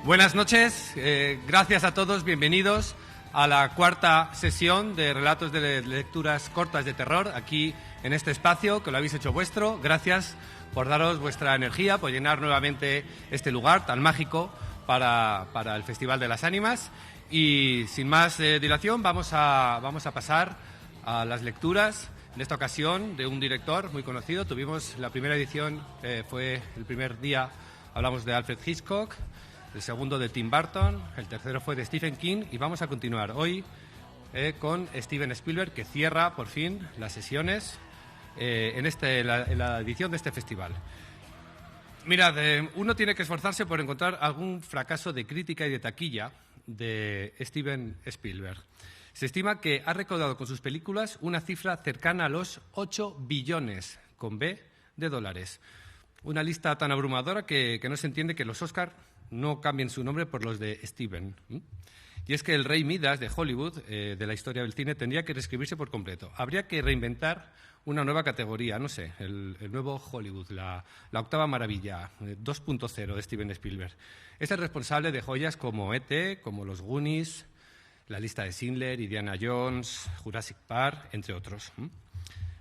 Buenas noches, gracias a todos, bienvenidos a la cuarta sesión de relatos de lecturas cortas de terror aquí en este espacio que lo habéis hecho vuestro. Gracias por daros vuestra energía, por llenar nuevamente este lugar tan mágico para el Festival de las Ánimas. Y sin más dilación vamos a pasar a las lecturas, en esta ocasión de un director muy conocido. Tuvimos la primera edición, fue el primer día, hablamos de Alfred Hitchcock, el segundo de Tim Burton, el tercero fue de Stephen King y vamos a continuar hoy con Steven Spielberg, que cierra por fin las sesiones en la edición de este festival. Mirad, uno tiene que esforzarse por encontrar algún fracaso de crítica y de taquilla de Steven Spielberg. Se estima que ha recaudado con sus películas una cifra cercana a los 8 billones, con B, de dólares. Una lista tan abrumadora que no se entiende que los Oscar no cambien su nombre por los de Steven. Y es que el rey Midas de Hollywood, de la historia del cine, tendría que reescribirse por completo. Habría que reinventar una nueva categoría, no sé, el nuevo Hollywood, la octava maravilla, 2.0 de Steven Spielberg. Es el responsable de joyas como E.T., como Los Goonies, La lista de Schindler, Indiana Jones, Jurassic Park, entre otros.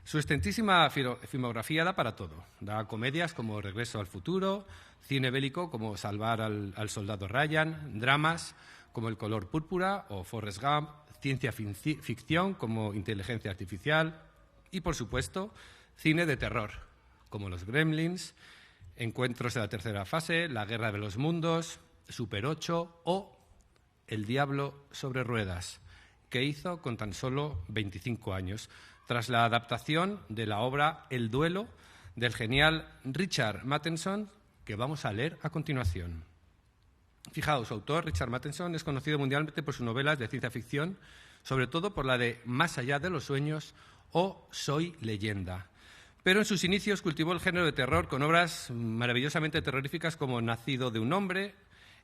Su extensísima filmografía da para todo. Da comedias como Regreso al futuro, cine bélico como Salvar al soldado Ryan, dramas como El color púrpura o Forrest Gump, ciencia ficción como Inteligencia artificial y, por supuesto, cine de terror como Los Gremlins, Encuentros de la tercera fase, La guerra de los mundos, Super 8 o El diablo sobre ruedas, que hizo con tan solo 25 años, tras la adaptación de la obra El duelo del genial Richard Matheson, que vamos a leer a continuación. Fijaos, su autor, Richard Matheson, es conocido mundialmente por sus novelas de ciencia ficción, sobre todo por la de Más allá de los sueños o Soy leyenda. Pero en sus inicios cultivó el género de terror con obras maravillosamente terroríficas como Nacido de un hombre,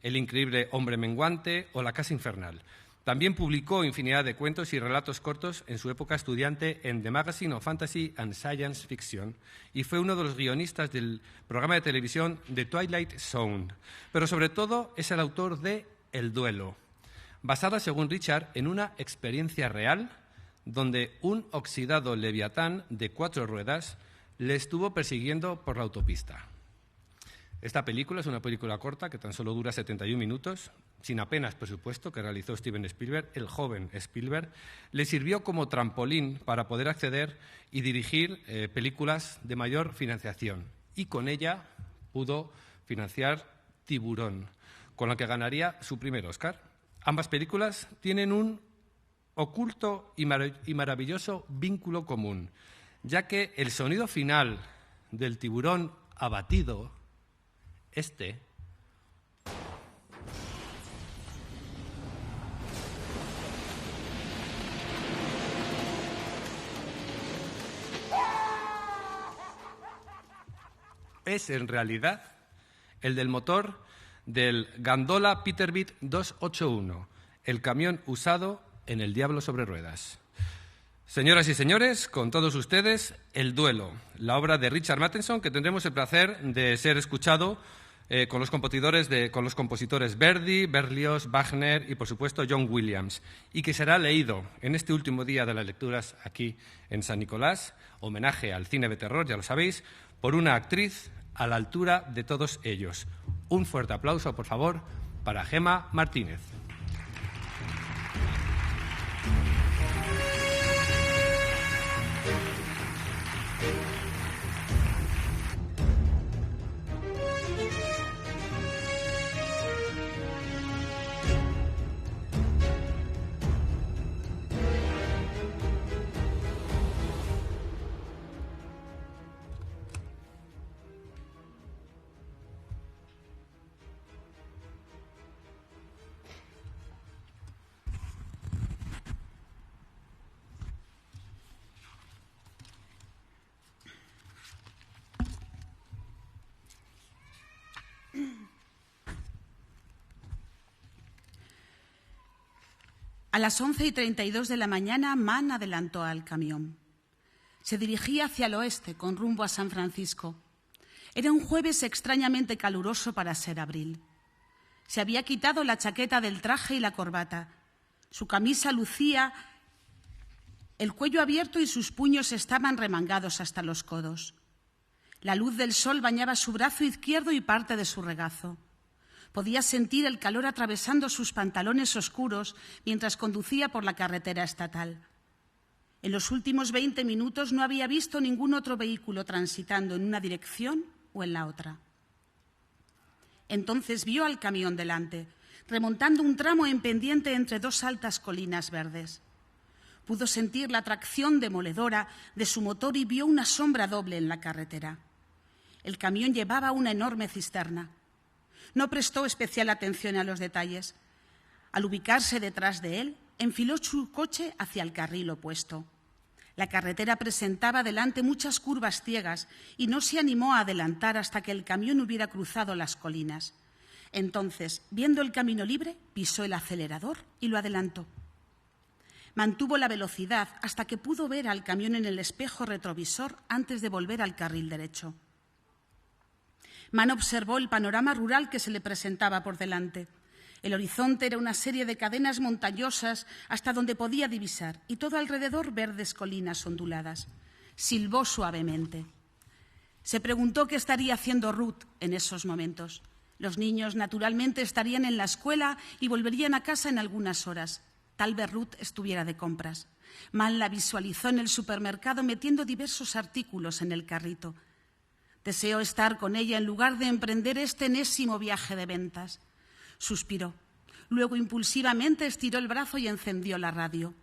El increíble hombre menguante o La casa infernal. También publicó infinidad de cuentos y relatos cortos en su época estudiante en The Magazine of Fantasy and Science Fiction y fue uno de los guionistas del programa de televisión The Twilight Zone. Pero sobre todo es el autor de El duelo, basada, según Richard, en una experiencia real donde un oxidado leviatán de 4 ruedas le estuvo persiguiendo por la autopista. Esta película es una película corta que tan solo dura 71 minutos, sin apenas presupuesto, que realizó Steven Spielberg, el joven Spielberg. Le sirvió como trampolín para poder acceder y dirigir películas de mayor financiación. Y con ella pudo financiar Tiburón, con la que ganaría su primer Oscar. Ambas películas tienen un oculto y maravilloso vínculo común, ya que el sonido final del tiburón abatido, es en realidad el del motor del Gondola Peterbilt 281, el camión usado en El diablo sobre ruedas. Señoras y señores, con todos ustedes, El duelo, la obra de Richard Matheson, que tendremos el placer de ser escuchado con los compositores Verdi, Berlioz, Wagner y, por supuesto, John Williams, y que será leído en este último día de las lecturas aquí en San Nicolás, homenaje al cine de terror, ya lo sabéis, por una actriz a la altura de todos ellos. Un fuerte aplauso, por favor, para Gemma Martínez. A las 11:32 de la mañana, Mann adelantó al camión. Se dirigía hacia el oeste, con rumbo a San Francisco. Era un jueves extrañamente caluroso para ser abril. Se había quitado la chaqueta del traje y la corbata. Su camisa lucía el cuello abierto y sus puños estaban remangados hasta los codos. La luz del sol bañaba su brazo izquierdo y parte de su regazo. Podía sentir el calor atravesando sus pantalones oscuros mientras conducía por la carretera estatal. En los últimos 20 minutos no había visto ningún otro vehículo transitando en una dirección o en la otra. Entonces vio al camión delante, remontando un tramo en pendiente entre dos altas colinas verdes. Pudo sentir la tracción demoledora de su motor y vio una sombra doble en la carretera. El camión llevaba una enorme cisterna. No prestó especial atención a los detalles. Al ubicarse detrás de él, enfiló su coche hacia el carril opuesto. La carretera presentaba delante muchas curvas ciegas y no se animó a adelantar hasta que el camión hubiera cruzado las colinas. Entonces, viendo el camino libre, pisó el acelerador y lo adelantó. Mantuvo la velocidad hasta que pudo ver al camión en el espejo retrovisor antes de volver al carril derecho. Mann observó el panorama rural que se le presentaba por delante. El horizonte era una serie de cadenas montañosas hasta donde podía divisar y todo alrededor verdes colinas onduladas. Silbó suavemente. Se preguntó qué estaría haciendo Ruth en esos momentos. Los niños naturalmente estarían en la escuela y volverían a casa en algunas horas. Tal vez Ruth estuviera de compras. Mann la visualizó en el supermercado metiendo diversos artículos en el carrito. Deseó estar con ella en lugar de emprender este enésimo viaje de ventas. Suspiró. Luego impulsivamente estiró el brazo y encendió la radio.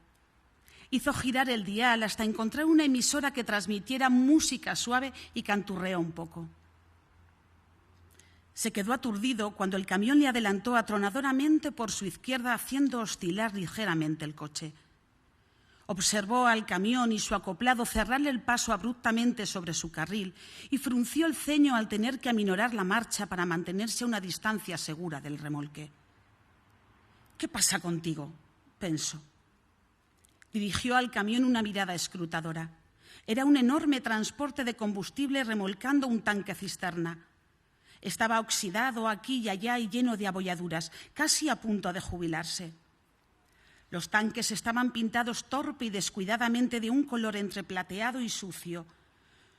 Hizo girar el dial hasta encontrar una emisora que transmitiera música suave y canturreó un poco. Se quedó aturdido cuando el camión le adelantó atronadoramente por su izquierda, haciendo oscilar ligeramente el coche. Observó al camión y su acoplado cerrarle el paso abruptamente sobre su carril y frunció el ceño al tener que aminorar la marcha para mantenerse a una distancia segura del remolque. «¿Qué pasa contigo?», pensó. Dirigió al camión una mirada escrutadora. Era un enorme transporte de combustible remolcando un tanque cisterna. Estaba oxidado aquí y allá y lleno de abolladuras, casi a punto de jubilarse. Los tanques estaban pintados torpe y descuidadamente de un color entre plateado y sucio.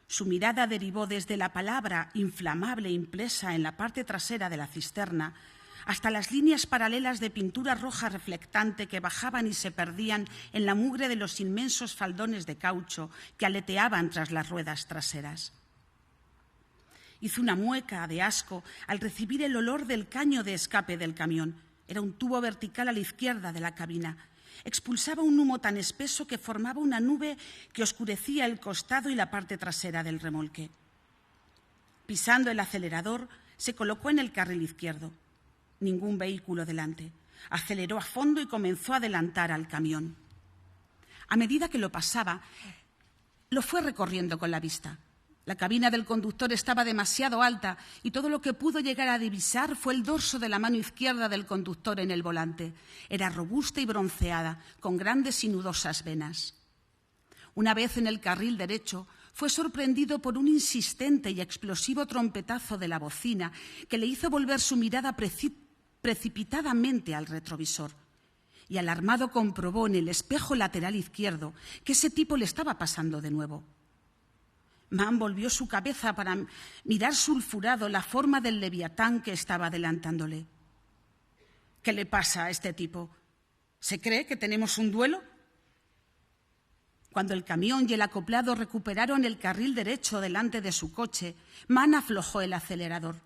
Su mirada derivó desde la palabra inflamable impresa en la parte trasera de la cisterna hasta las líneas paralelas de pintura roja reflectante que bajaban y se perdían en la mugre de los inmensos faldones de caucho que aleteaban tras las ruedas traseras. Hizo una mueca de asco al recibir el olor del caño de escape del camión. Era un tubo vertical a la izquierda de la cabina. Expulsaba un humo tan espeso que formaba una nube que oscurecía el costado y la parte trasera del remolque. Pisando el acelerador, se colocó en el carril izquierdo. Ningún vehículo delante. Aceleró a fondo y comenzó a adelantar al camión. A medida que lo pasaba, lo fue recorriendo con la vista. La cabina del conductor estaba demasiado alta y todo lo que pudo llegar a divisar fue el dorso de la mano izquierda del conductor en el volante. Era robusta y bronceada, con grandes y nudosas venas. Una vez en el carril derecho, fue sorprendido por un insistente y explosivo trompetazo de la bocina que le hizo volver su mirada precipitadamente al retrovisor. Y alarmado comprobó en el espejo lateral izquierdo que ese tipo le estaba pasando de nuevo. Mann volvió su cabeza para mirar sulfurado la forma del leviatán que estaba adelantándole. ¿Qué le pasa a este tipo? ¿Se cree que tenemos un duelo? Cuando el camión y el acoplado recuperaron el carril derecho delante de su coche, Mann aflojó el acelerador,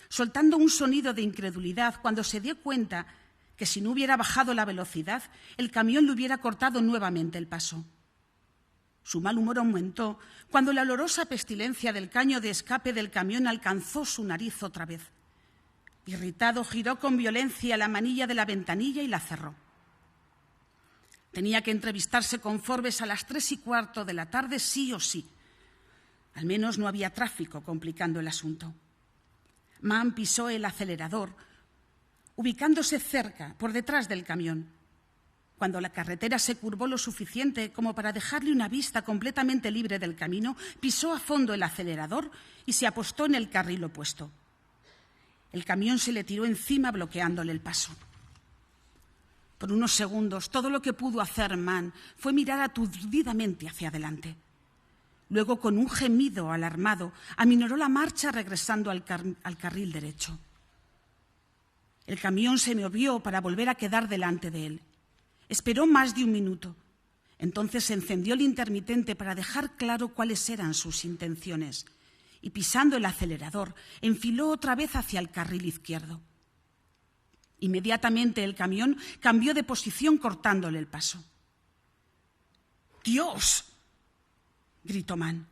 soltando un sonido de incredulidad cuando se dio cuenta que si no hubiera bajado la velocidad, el camión le hubiera cortado nuevamente el paso. Su mal humor aumentó cuando la olorosa pestilencia del caño de escape del camión alcanzó su nariz otra vez. Irritado, giró con violencia la manilla de la ventanilla y la cerró. Tenía que entrevistarse con Forbes a las 3:15 de la tarde, sí o sí. Al menos no había tráfico complicando el asunto. Mann pisó el acelerador, ubicándose cerca, por detrás del camión. Cuando la carretera se curvó lo suficiente como para dejarle una vista completamente libre del camino, pisó a fondo el acelerador y se apostó en el carril opuesto. El camión se le tiró encima, bloqueándole el paso. Por unos segundos, todo lo que pudo hacer Mann fue mirar aturdidamente hacia adelante. Luego, con un gemido alarmado, aminoró la marcha regresando al carril derecho. El camión se movió para volver a quedar delante de él. Esperó más de un minuto. Entonces encendió el intermitente para dejar claro cuáles eran sus intenciones y, pisando el acelerador, enfiló otra vez hacia el carril izquierdo. Inmediatamente el camión cambió de posición, cortándole el paso. ¡Dios!, gritó Mann.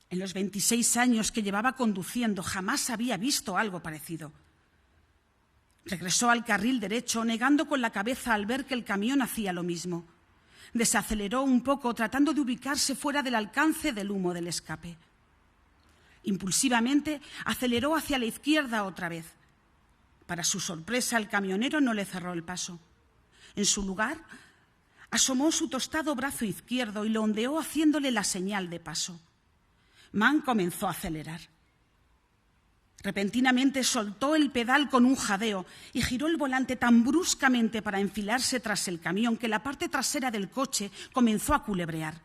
En los 26 años que llevaba conduciendo jamás había visto algo parecido. Regresó al carril derecho, negando con la cabeza al ver que el camión hacía lo mismo. Desaceleró un poco, tratando de ubicarse fuera del alcance del humo del escape. Impulsivamente aceleró hacia la izquierda otra vez. Para su sorpresa, el camionero no le cerró el paso. En su lugar, asomó su tostado brazo izquierdo y lo ondeó haciéndole la señal de paso. Mann comenzó a acelerar. Repentinamente soltó el pedal con un jadeo y giró el volante tan bruscamente para enfilarse tras el camión que la parte trasera del coche comenzó a culebrear.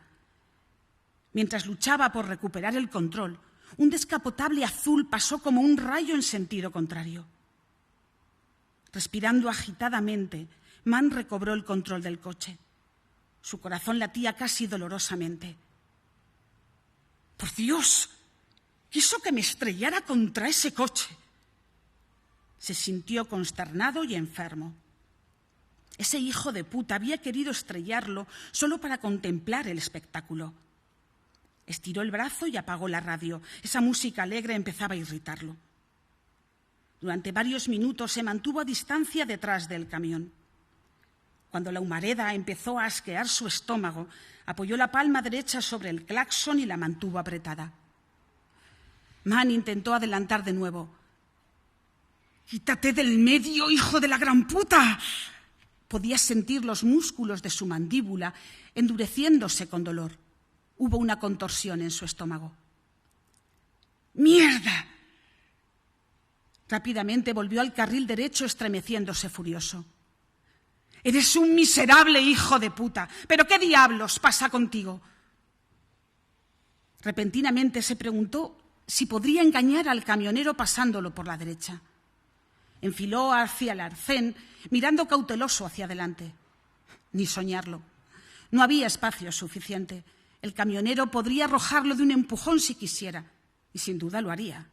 Mientras luchaba por recuperar el control, un descapotable azul pasó como un rayo en sentido contrario. Respirando agitadamente, Mann recobró el control del coche. Su corazón latía casi dolorosamente. ¡Por Dios! Quiso que me estrellara contra ese coche. Se sintió consternado y enfermo. Ese hijo de puta había querido estrellarlo solo para contemplar el espectáculo. Estiró el brazo y apagó la radio. Esa música alegre empezaba a irritarlo. Durante varios minutos se mantuvo a distancia detrás del camión. Cuando la humareda empezó a asquear su estómago, apoyó la palma derecha sobre el claxon y la mantuvo apretada. Mann intentó adelantar de nuevo. «¡Quítate del medio, hijo de la gran puta!». Podía sentir los músculos de su mandíbula endureciéndose con dolor. Hubo una contorsión en su estómago. «¡Mierda!». Rápidamente volvió al carril derecho, estremeciéndose furioso. «Eres un miserable hijo de puta. ¿Pero qué diablos pasa contigo?». Repentinamente se preguntó si podría engañar al camionero pasándolo por la derecha. Enfiló hacia el arcén, mirando cauteloso hacia adelante. Ni soñarlo. No había espacio suficiente. El camionero podría arrojarlo de un empujón si quisiera, y sin duda lo haría.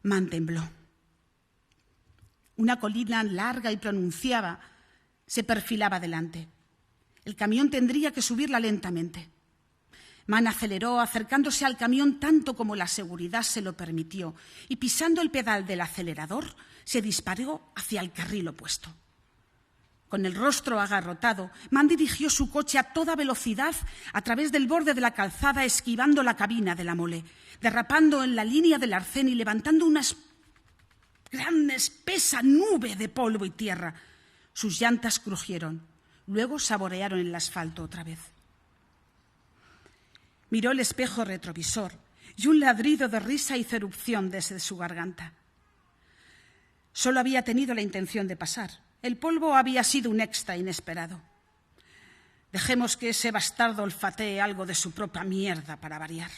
Mann tembló. Una colina larga y pronunciada se perfilaba delante. El camión tendría que subirla lentamente. Mann aceleró, acercándose al camión tanto como la seguridad se lo permitió, y pisando el pedal del acelerador, se disparó hacia el carril opuesto. Con el rostro agarrotado, Mann dirigió su coche a toda velocidad a través del borde de la calzada, esquivando la cabina de la mole, derrapando en la línea del arcén y levantando una gran espesa nube de polvo y tierra. Sus llantas crujieron, luego saborearon el asfalto otra vez. Miró el espejo retrovisor y un ladrido de risa hizo erupción desde su garganta. Solo había tenido la intención de pasar. El polvo había sido un extra inesperado. Dejemos que ese bastardo olfatee algo de su propia mierda para variar.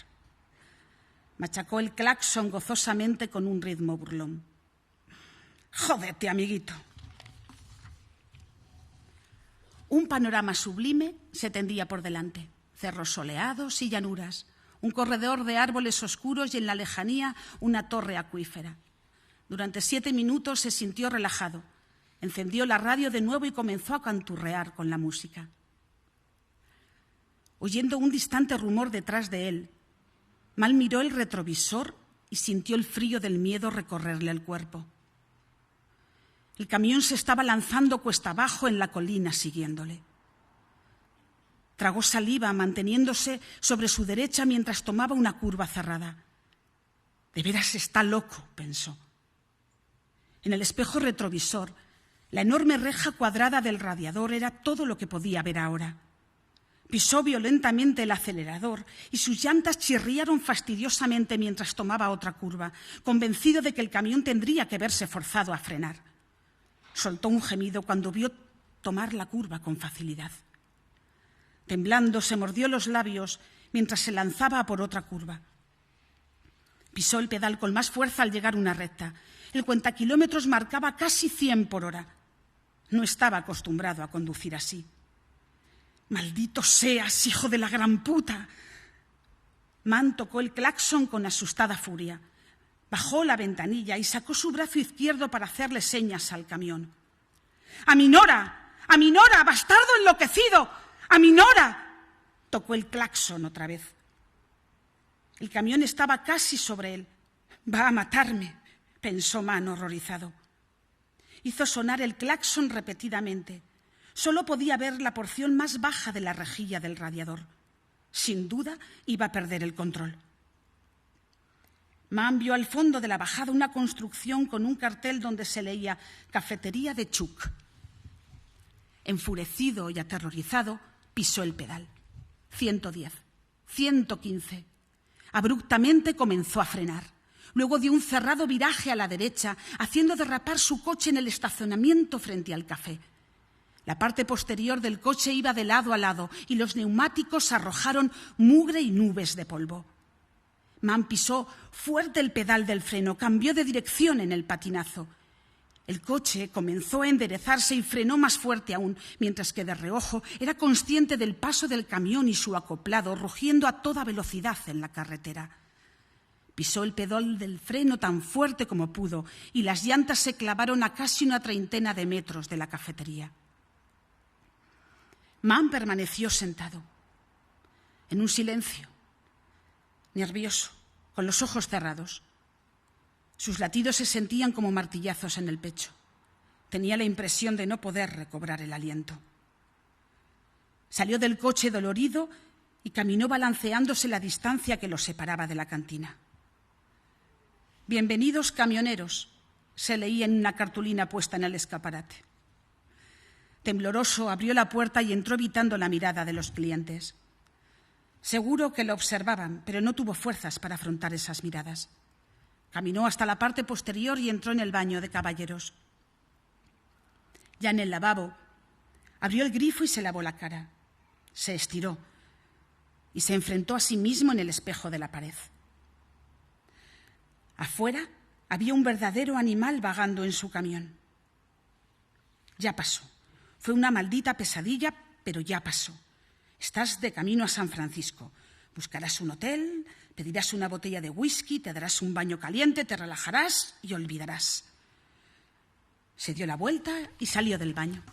Machacó el claxon gozosamente con un ritmo burlón. Jódete, amiguito. Un panorama sublime se tendía por delante. Cerros soleados y llanuras, un corredor de árboles oscuros y en la lejanía una torre acuífera. Durante 7 minutos se sintió relajado. Encendió la radio de nuevo y comenzó a canturrear con la música. Oyendo un distante rumor detrás de él, Mann miró el retrovisor y sintió el frío del miedo recorrerle el cuerpo. El camión se estaba lanzando cuesta abajo en la colina siguiéndole. Tragó saliva, manteniéndose sobre su derecha mientras tomaba una curva cerrada. «De veras está loco», pensó. En el espejo retrovisor, la enorme reja cuadrada del radiador era todo lo que podía ver ahora. Pisó violentamente el acelerador y sus llantas chirriaron fastidiosamente mientras tomaba otra curva, convencido de que el camión tendría que verse forzado a frenar. Soltó un gemido cuando vio tomar la curva con facilidad. Temblando, se mordió los labios mientras se lanzaba a por otra curva. Pisó el pedal con más fuerza al llegar a una recta. El cuentakilómetros marcaba casi 100 por hora. No estaba acostumbrado a conducir así. «¡Maldito seas, hijo de la gran puta!». Mann tocó el claxon con asustada furia. Bajó la ventanilla y sacó su brazo izquierdo para hacerle señas al camión. «¡Aminora! ¡Aminora! ¡Bastardo enloquecido! ¡Aminora!». Tocó el claxon otra vez. El camión estaba casi sobre él. «Va a matarme», pensó Mann horrorizado. Hizo sonar el claxon repetidamente. Solo podía ver la porción más baja de la rejilla del radiador. Sin duda iba a perder el control. Mann vio al fondo de la bajada una construcción con un cartel donde se leía «Cafetería de Chuck». Enfurecido y aterrorizado, pisó el pedal. 110, 115. Abruptamente comenzó a frenar. Luego dio un cerrado viraje a la derecha, haciendo derrapar su coche en el estacionamiento frente al café. La parte posterior del coche iba de lado a lado y los neumáticos arrojaron mugre y nubes de polvo. Mann pisó fuerte el pedal del freno, cambió de dirección en el patinazo. El coche comenzó a enderezarse y frenó más fuerte aún, mientras que de reojo era consciente del paso del camión y su acoplado rugiendo a toda velocidad en la carretera. Pisó el pedal del freno tan fuerte como pudo y las llantas se clavaron a casi una 30 de metros de la cafetería. Mann permaneció sentado, en un silencio, nervioso, con los ojos cerrados. Sus latidos se sentían como martillazos en el pecho. Tenía la impresión de no poder recobrar el aliento. Salió del coche dolorido y caminó balanceándose la distancia que lo separaba de la cantina. «Bienvenidos, camioneros», se leía en una cartulina puesta en el escaparate. Tembloroso, abrió la puerta y entró evitando la mirada de los clientes. Seguro que lo observaban, pero no tuvo fuerzas para afrontar esas miradas. Caminó hasta la parte posterior y entró en el baño de caballeros. Ya en el lavabo, abrió el grifo y se lavó la cara. Se estiró y se enfrentó a sí mismo en el espejo de la pared. Afuera había un verdadero animal vagando en su camión. Ya pasó. Fue una maldita pesadilla, pero ya pasó. Estás de camino a San Francisco. Buscarás un hotel, pedirás una botella de whisky, te darás un baño caliente, te relajarás y olvidarás. Se dio la vuelta y salió del baño.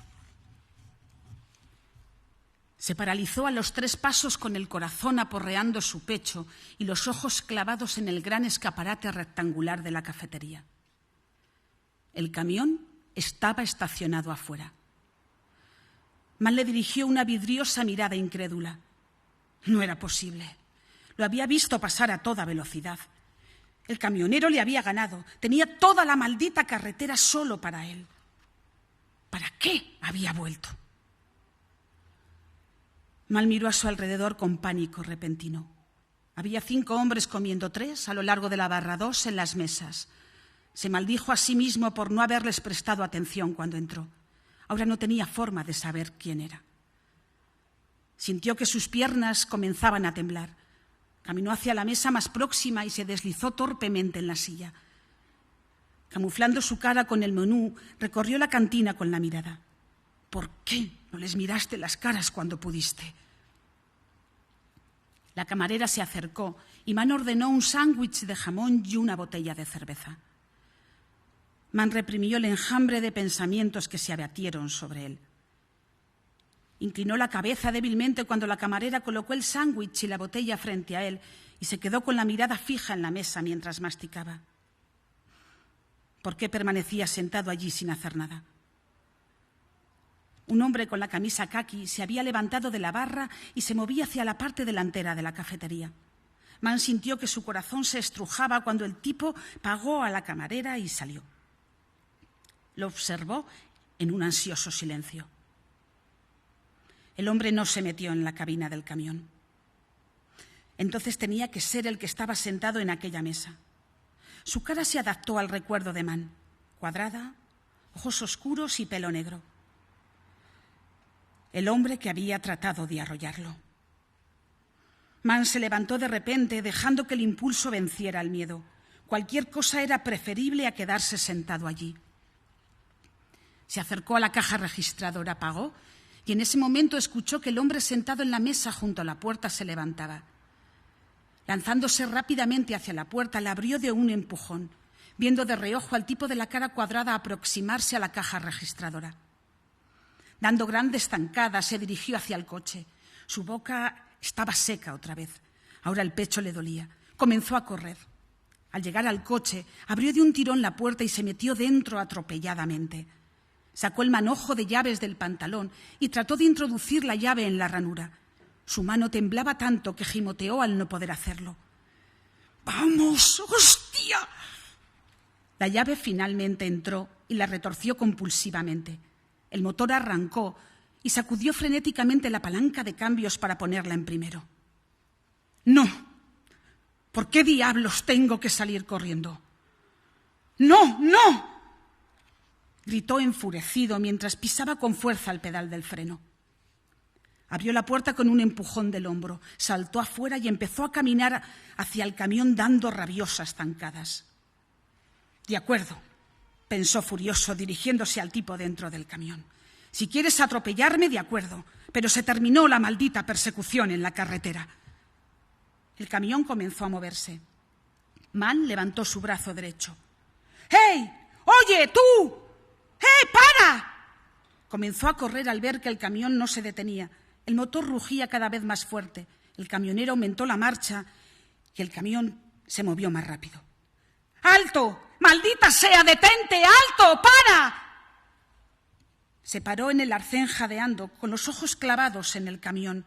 Se paralizó a los 3 pasos con el corazón aporreando su pecho y los ojos clavados en el gran escaparate rectangular de la cafetería. El camión estaba estacionado afuera. Mann le dirigió una vidriosa mirada incrédula. No era posible. Lo había visto pasar a toda velocidad. El camionero le había ganado. Tenía toda la maldita carretera solo para él. ¿Para qué había vuelto? Mann miró a su alrededor con pánico repentino. Había 5 hombres comiendo 3 a lo largo de la barra 2 en las mesas. Se maldijo a sí mismo por no haberles prestado atención cuando entró. Ahora no tenía forma de saber quién era. Sintió que sus piernas comenzaban a temblar. Caminó hacia la mesa más próxima y se deslizó torpemente en la silla. Camuflando su cara con el menú, recorrió la cantina con la mirada. ¿Por qué no les miraste las caras cuando pudiste? La camarera se acercó y Mann ordenó un sándwich de jamón y una botella de cerveza. Mann reprimió el enjambre de pensamientos que se abatieron sobre él. Inclinó la cabeza débilmente cuando la camarera colocó el sándwich y la botella frente a él y se quedó con la mirada fija en la mesa mientras masticaba. ¿Por qué permanecía sentado allí sin hacer nada? Un hombre con la camisa caqui se había levantado de la barra y se movía hacia la parte delantera de la cafetería. Mann sintió que su corazón se estrujaba cuando el tipo pagó a la camarera y salió. Lo observó en un ansioso silencio. El hombre no se metió en la cabina del camión. Entonces tenía que ser el que estaba sentado en aquella mesa. Su cara se adaptó al recuerdo de Mann, cuadrada, ojos oscuros y pelo negro. El hombre que había tratado de arrollarlo. Mann se levantó de repente, dejando que el impulso venciera al miedo. Cualquier cosa era preferible a quedarse sentado allí. Se acercó a la caja registradora, pagó, y en ese momento escuchó que el hombre sentado en la mesa junto a la puerta se levantaba. Lanzándose rápidamente hacia la puerta, la abrió de un empujón, viendo de reojo al tipo de la cara cuadrada aproximarse a la caja registradora. Dando grandes zancadas, se dirigió hacia el coche. Su boca estaba seca otra vez. Ahora el pecho le dolía. Comenzó a correr. Al llegar al coche, abrió de un tirón la puerta y se metió dentro atropelladamente. Sacó el manojo de llaves del pantalón y trató de introducir la llave en la ranura. Su mano temblaba tanto que gimoteó al no poder hacerlo. ¡Vamos, hostia! La llave finalmente entró y la retorció compulsivamente. El motor arrancó y sacudió frenéticamente la palanca de cambios para ponerla en primero. ¡No! ¿Por qué diablos tengo que salir corriendo? ¡No, no! Gritó enfurecido mientras pisaba con fuerza el pedal del freno. Abrió la puerta con un empujón del hombro, saltó afuera y empezó a caminar hacia el camión dando rabiosas zancadas. De acuerdo, pensó furioso dirigiéndose al tipo dentro del camión. Si quieres atropellarme, de acuerdo, pero se terminó la maldita persecución en la carretera. El camión comenzó a moverse. Mann levantó su brazo derecho. ¡Hey! ¡Oye, tú! ¡Para! Comenzó a correr al ver que el camión no se detenía. El motor rugía cada vez más fuerte. El camionero aumentó la marcha y el camión se movió más rápido. ¡Alto! ¡Maldita sea! ¡Detente! ¡Alto! ¡Para! Se paró en el arcén jadeando, con los ojos clavados en el camión,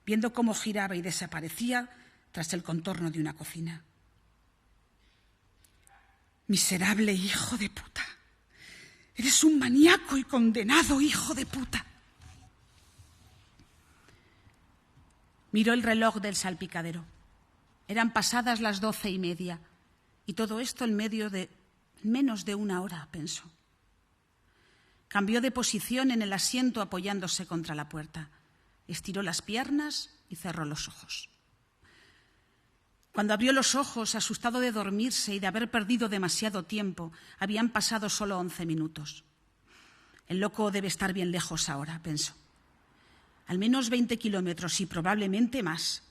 viendo cómo giraba y desaparecía tras el contorno de una cocina. Miserable hijo de puta. Eres un maníaco y condenado hijo de puta. Miró el reloj del salpicadero. Eran pasadas las 12:30 y todo esto en menos de una hora, pensó. Cambió de posición en el asiento apoyándose contra la puerta. Estiró las piernas y cerró los ojos. Cuando abrió los ojos, asustado de dormirse y de haber perdido demasiado tiempo, habían pasado solo 11 minutos. El loco debe estar bien lejos ahora, pensó. Al menos 20 kilómetros y probablemente más.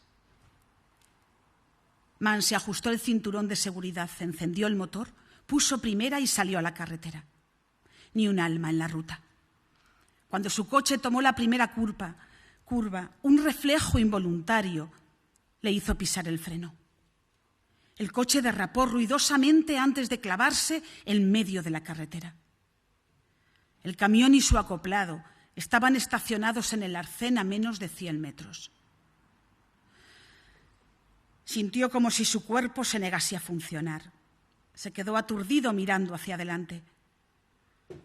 Mann se ajustó el cinturón de seguridad, encendió el motor, puso primera y salió a la carretera. Ni un alma en la ruta. Cuando su coche tomó la primera curva, un reflejo involuntario le hizo pisar el freno. El coche derrapó ruidosamente antes de clavarse en medio de la carretera. El camión y su acoplado estaban estacionados en el arcén a menos de 100 metros. Sintió como si su cuerpo se negase a funcionar. Se quedó aturdido mirando hacia adelante.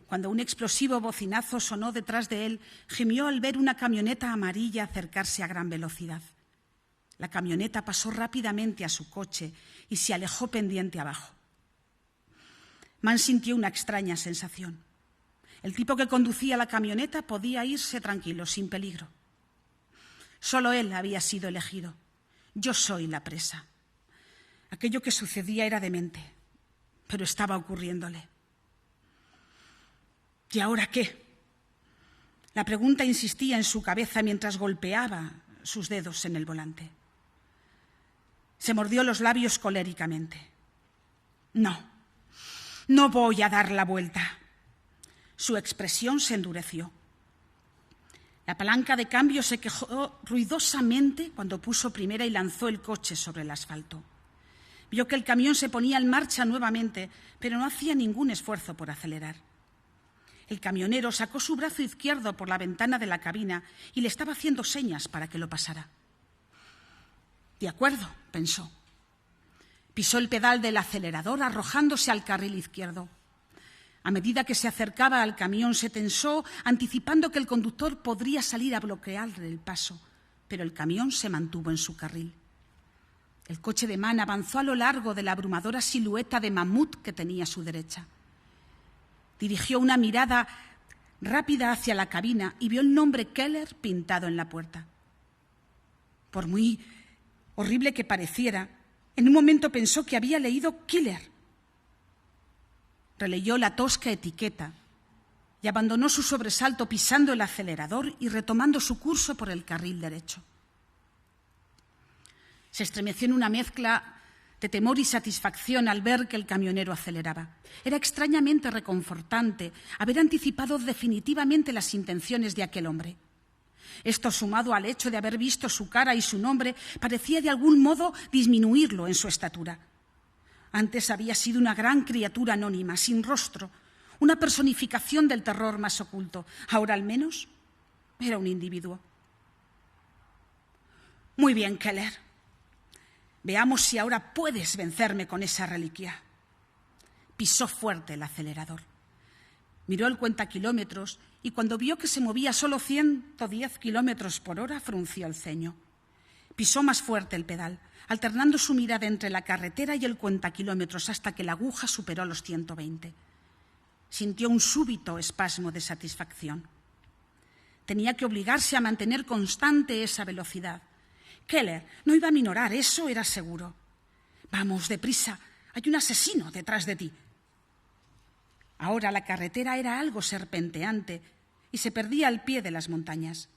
Cuando un explosivo bocinazo sonó detrás de él, gimió al ver una camioneta amarilla acercarse a gran velocidad. La camioneta pasó rápidamente a su coche y se alejó pendiente abajo. Mann sintió una extraña sensación. El tipo que conducía la camioneta podía irse tranquilo, sin peligro. Solo él había sido elegido. Yo soy la presa. Aquello que sucedía era demente, pero estaba ocurriéndole. ¿Y ahora qué? La pregunta insistía en su cabeza mientras golpeaba sus dedos en el volante. Se mordió los labios coléricamente. No voy a dar la vuelta. Su expresión se endureció. La palanca de cambio se quejó ruidosamente cuando puso primera y lanzó el coche sobre el asfalto. Vio que el camión se ponía en marcha nuevamente, pero no hacía ningún esfuerzo por acelerar. El camionero sacó su brazo izquierdo por la ventana de la cabina y le estaba haciendo señas para que lo pasara. De acuerdo, pensó. Pisó el pedal del acelerador arrojándose al carril izquierdo. A medida que se acercaba al camión se tensó, anticipando que el conductor podría salir a bloquearle el paso, pero el camión se mantuvo en su carril. El coche de Mann avanzó a lo largo de la abrumadora silueta de mamut que tenía a su derecha. Dirigió una mirada rápida hacia la cabina y vio el nombre Keller pintado en la puerta. Por muy horrible que pareciera, en un momento pensó que había leído Killer. Releyó la tosca etiqueta y abandonó su sobresalto pisando el acelerador y retomando su curso por el carril derecho. Se estremeció en una mezcla de temor y satisfacción al ver que el camionero aceleraba. Era extrañamente reconfortante haber anticipado definitivamente las intenciones de aquel hombre. Esto, sumado al hecho de haber visto su cara y su nombre, parecía de algún modo disminuirlo en su estatura. Antes había sido una gran criatura anónima, sin rostro, una personificación del terror más oculto. Ahora, al menos, era un individuo. Muy bien, Keller. Veamos si ahora puedes vencerme con esa reliquia. Pisó fuerte el acelerador. Miró el cuentakilómetros y cuando vio que se movía solo 110 kilómetros por hora, frunció el ceño. Pisó más fuerte el pedal, alternando su mirada entre la carretera y el cuentakilómetros hasta que la aguja superó los 120. Sintió un súbito espasmo de satisfacción. Tenía que obligarse a mantener constante esa velocidad. Keller no iba a minorar, eso era seguro. Vamos, deprisa, hay un asesino detrás de ti. Ahora la carretera era algo serpenteante y se perdía al pie de las montañas.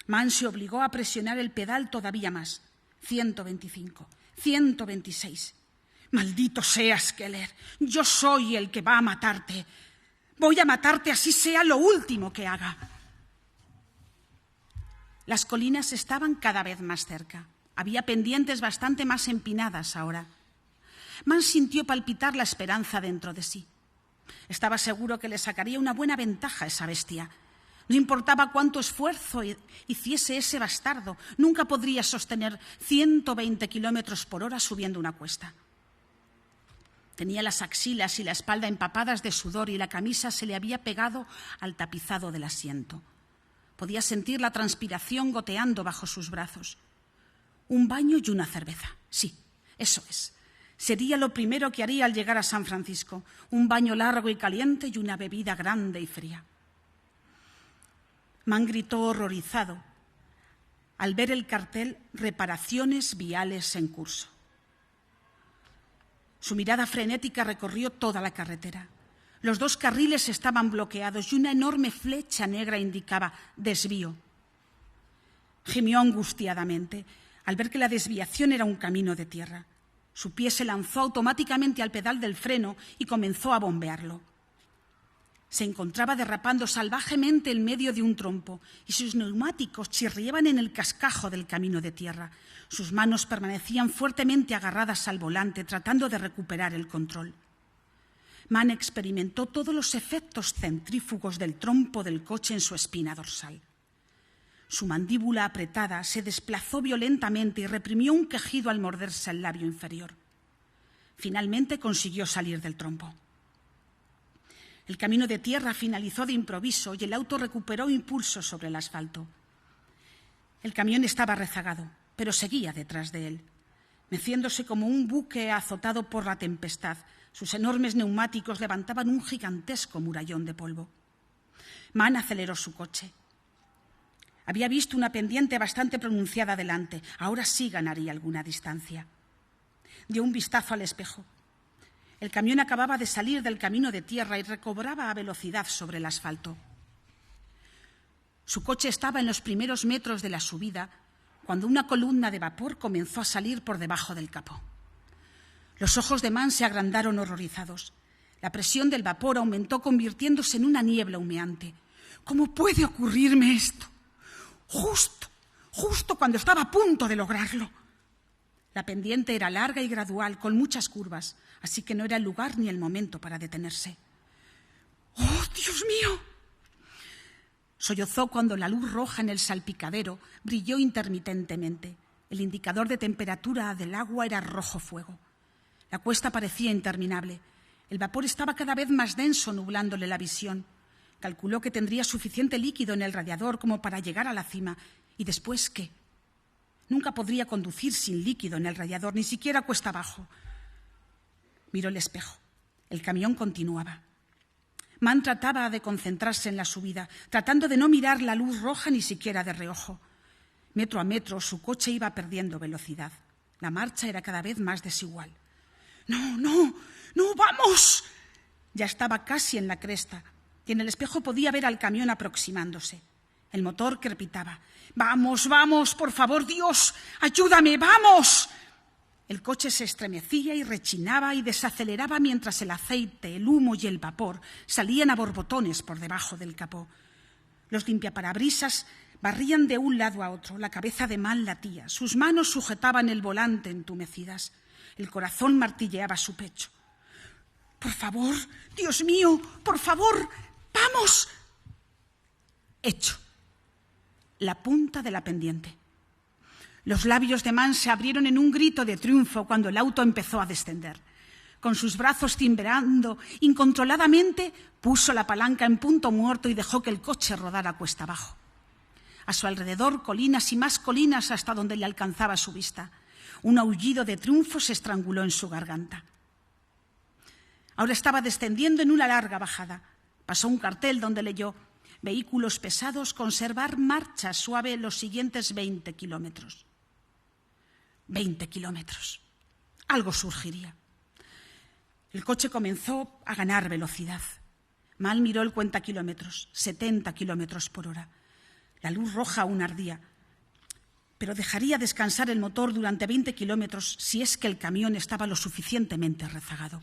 Mann se obligó a presionar el pedal todavía más. 125, 126. Maldito seas, Keller. Yo soy el que va a matarte. Voy a matarte así sea lo último que haga. Las colinas estaban cada vez más cerca. Había pendientes bastante más empinadas ahora. Mann sintió palpitar la esperanza dentro de sí. Estaba seguro que le sacaría una buena ventaja a esa bestia. No importaba cuánto esfuerzo hiciese ese bastardo, nunca podría sostener 120 kilómetros por hora subiendo una cuesta. Tenía las axilas y la espalda empapadas de sudor y la camisa se le había pegado al tapizado del asiento. Podía sentir la transpiración goteando bajo sus brazos. Un baño y una cerveza. Sí, eso es. Sería lo primero que haría al llegar a San Francisco. Un baño largo y caliente y una bebida grande y fría. Mann gritó horrorizado al ver el cartel «Reparaciones viales en curso». Su mirada frenética recorrió toda la carretera. Los dos carriles estaban bloqueados y una enorme flecha negra indicaba «desvío». Gimió angustiadamente al ver que la desviación era un camino de tierra. Su pie se lanzó automáticamente al pedal del freno y comenzó a bombearlo. Se encontraba derrapando salvajemente en medio de un trompo y sus neumáticos chirriaban en el cascajo del camino de tierra. Sus manos permanecían fuertemente agarradas al volante, tratando de recuperar el control. Mann experimentó todos los efectos centrífugos del trompo del coche en su espina dorsal. Su mandíbula apretada se desplazó violentamente y reprimió un quejido al morderse el labio inferior. Finalmente consiguió salir del trompo. El camino de tierra finalizó de improviso y el auto recuperó impulso sobre el asfalto. El camión estaba rezagado, pero seguía detrás de él, meciéndose como un buque azotado por la tempestad. Sus enormes neumáticos levantaban un gigantesco murallón de polvo. Mann aceleró su coche. Había visto una pendiente bastante pronunciada delante. Ahora sí ganaría alguna distancia. Dio un vistazo al espejo. El camión acababa de salir del camino de tierra y recobraba a velocidad sobre el asfalto. Su coche estaba en los primeros metros de la subida cuando una columna de vapor comenzó a salir por debajo del capó. Los ojos de Mann se agrandaron horrorizados. La presión del vapor aumentó convirtiéndose en una niebla humeante. ¿Cómo puede ocurrirme esto? Justo cuando estaba a punto de lograrlo. La pendiente era larga y gradual, con muchas curvas, así que no era el lugar ni el momento para detenerse. ¡Oh, Dios mío! Sollozó cuando la luz roja en el salpicadero brilló intermitentemente. El indicador de temperatura del agua era rojo fuego. La cuesta parecía interminable. El vapor estaba cada vez más denso, nublándole la visión. Calculó que tendría suficiente líquido en el radiador como para llegar a la cima. ¿Y después qué? Nunca podría conducir sin líquido en el radiador, ni siquiera cuesta abajo. Miró el espejo. El camión continuaba. Mann trataba de concentrarse en la subida, tratando de no mirar la luz roja ni siquiera de reojo. Metro a metro, su coche iba perdiendo velocidad. La marcha era cada vez más desigual. ¡No, vamos! Ya estaba casi en la cresta y en el espejo podía ver al camión aproximándose. El motor crepitaba. ¡Vamos, por favor, Dios! ¡Ayúdame, vamos! El coche se estremecía y rechinaba y desaceleraba mientras el aceite, el humo y el vapor salían a borbotones por debajo del capó. Los limpiaparabrisas barrían de un lado a otro. La cabeza de Mann latía. Sus manos sujetaban el volante entumecidas. El corazón martilleaba su pecho. «Por favor, Dios mío, por favor, vamos». Hecho. La punta de la pendiente. Los labios de Mann se abrieron en un grito de triunfo cuando el auto empezó a descender. Con sus brazos timbrando incontroladamente, puso la palanca en punto muerto y dejó que el coche rodara cuesta abajo. A su alrededor, colinas y más colinas hasta donde le alcanzaba su vista. Un aullido de triunfo se estranguló en su garganta. Ahora estaba descendiendo en una larga bajada. Pasó un cartel donde leyó: «Vehículos pesados, conservar marcha suave los siguientes 20 kilómetros». 20 kilómetros. Algo surgiría. El coche comenzó a ganar velocidad. Mann miró el cuentakilómetros, 70 kilómetros por hora. La luz roja aún ardía, pero dejaría descansar el motor durante 20 kilómetros si es que el camión estaba lo suficientemente rezagado.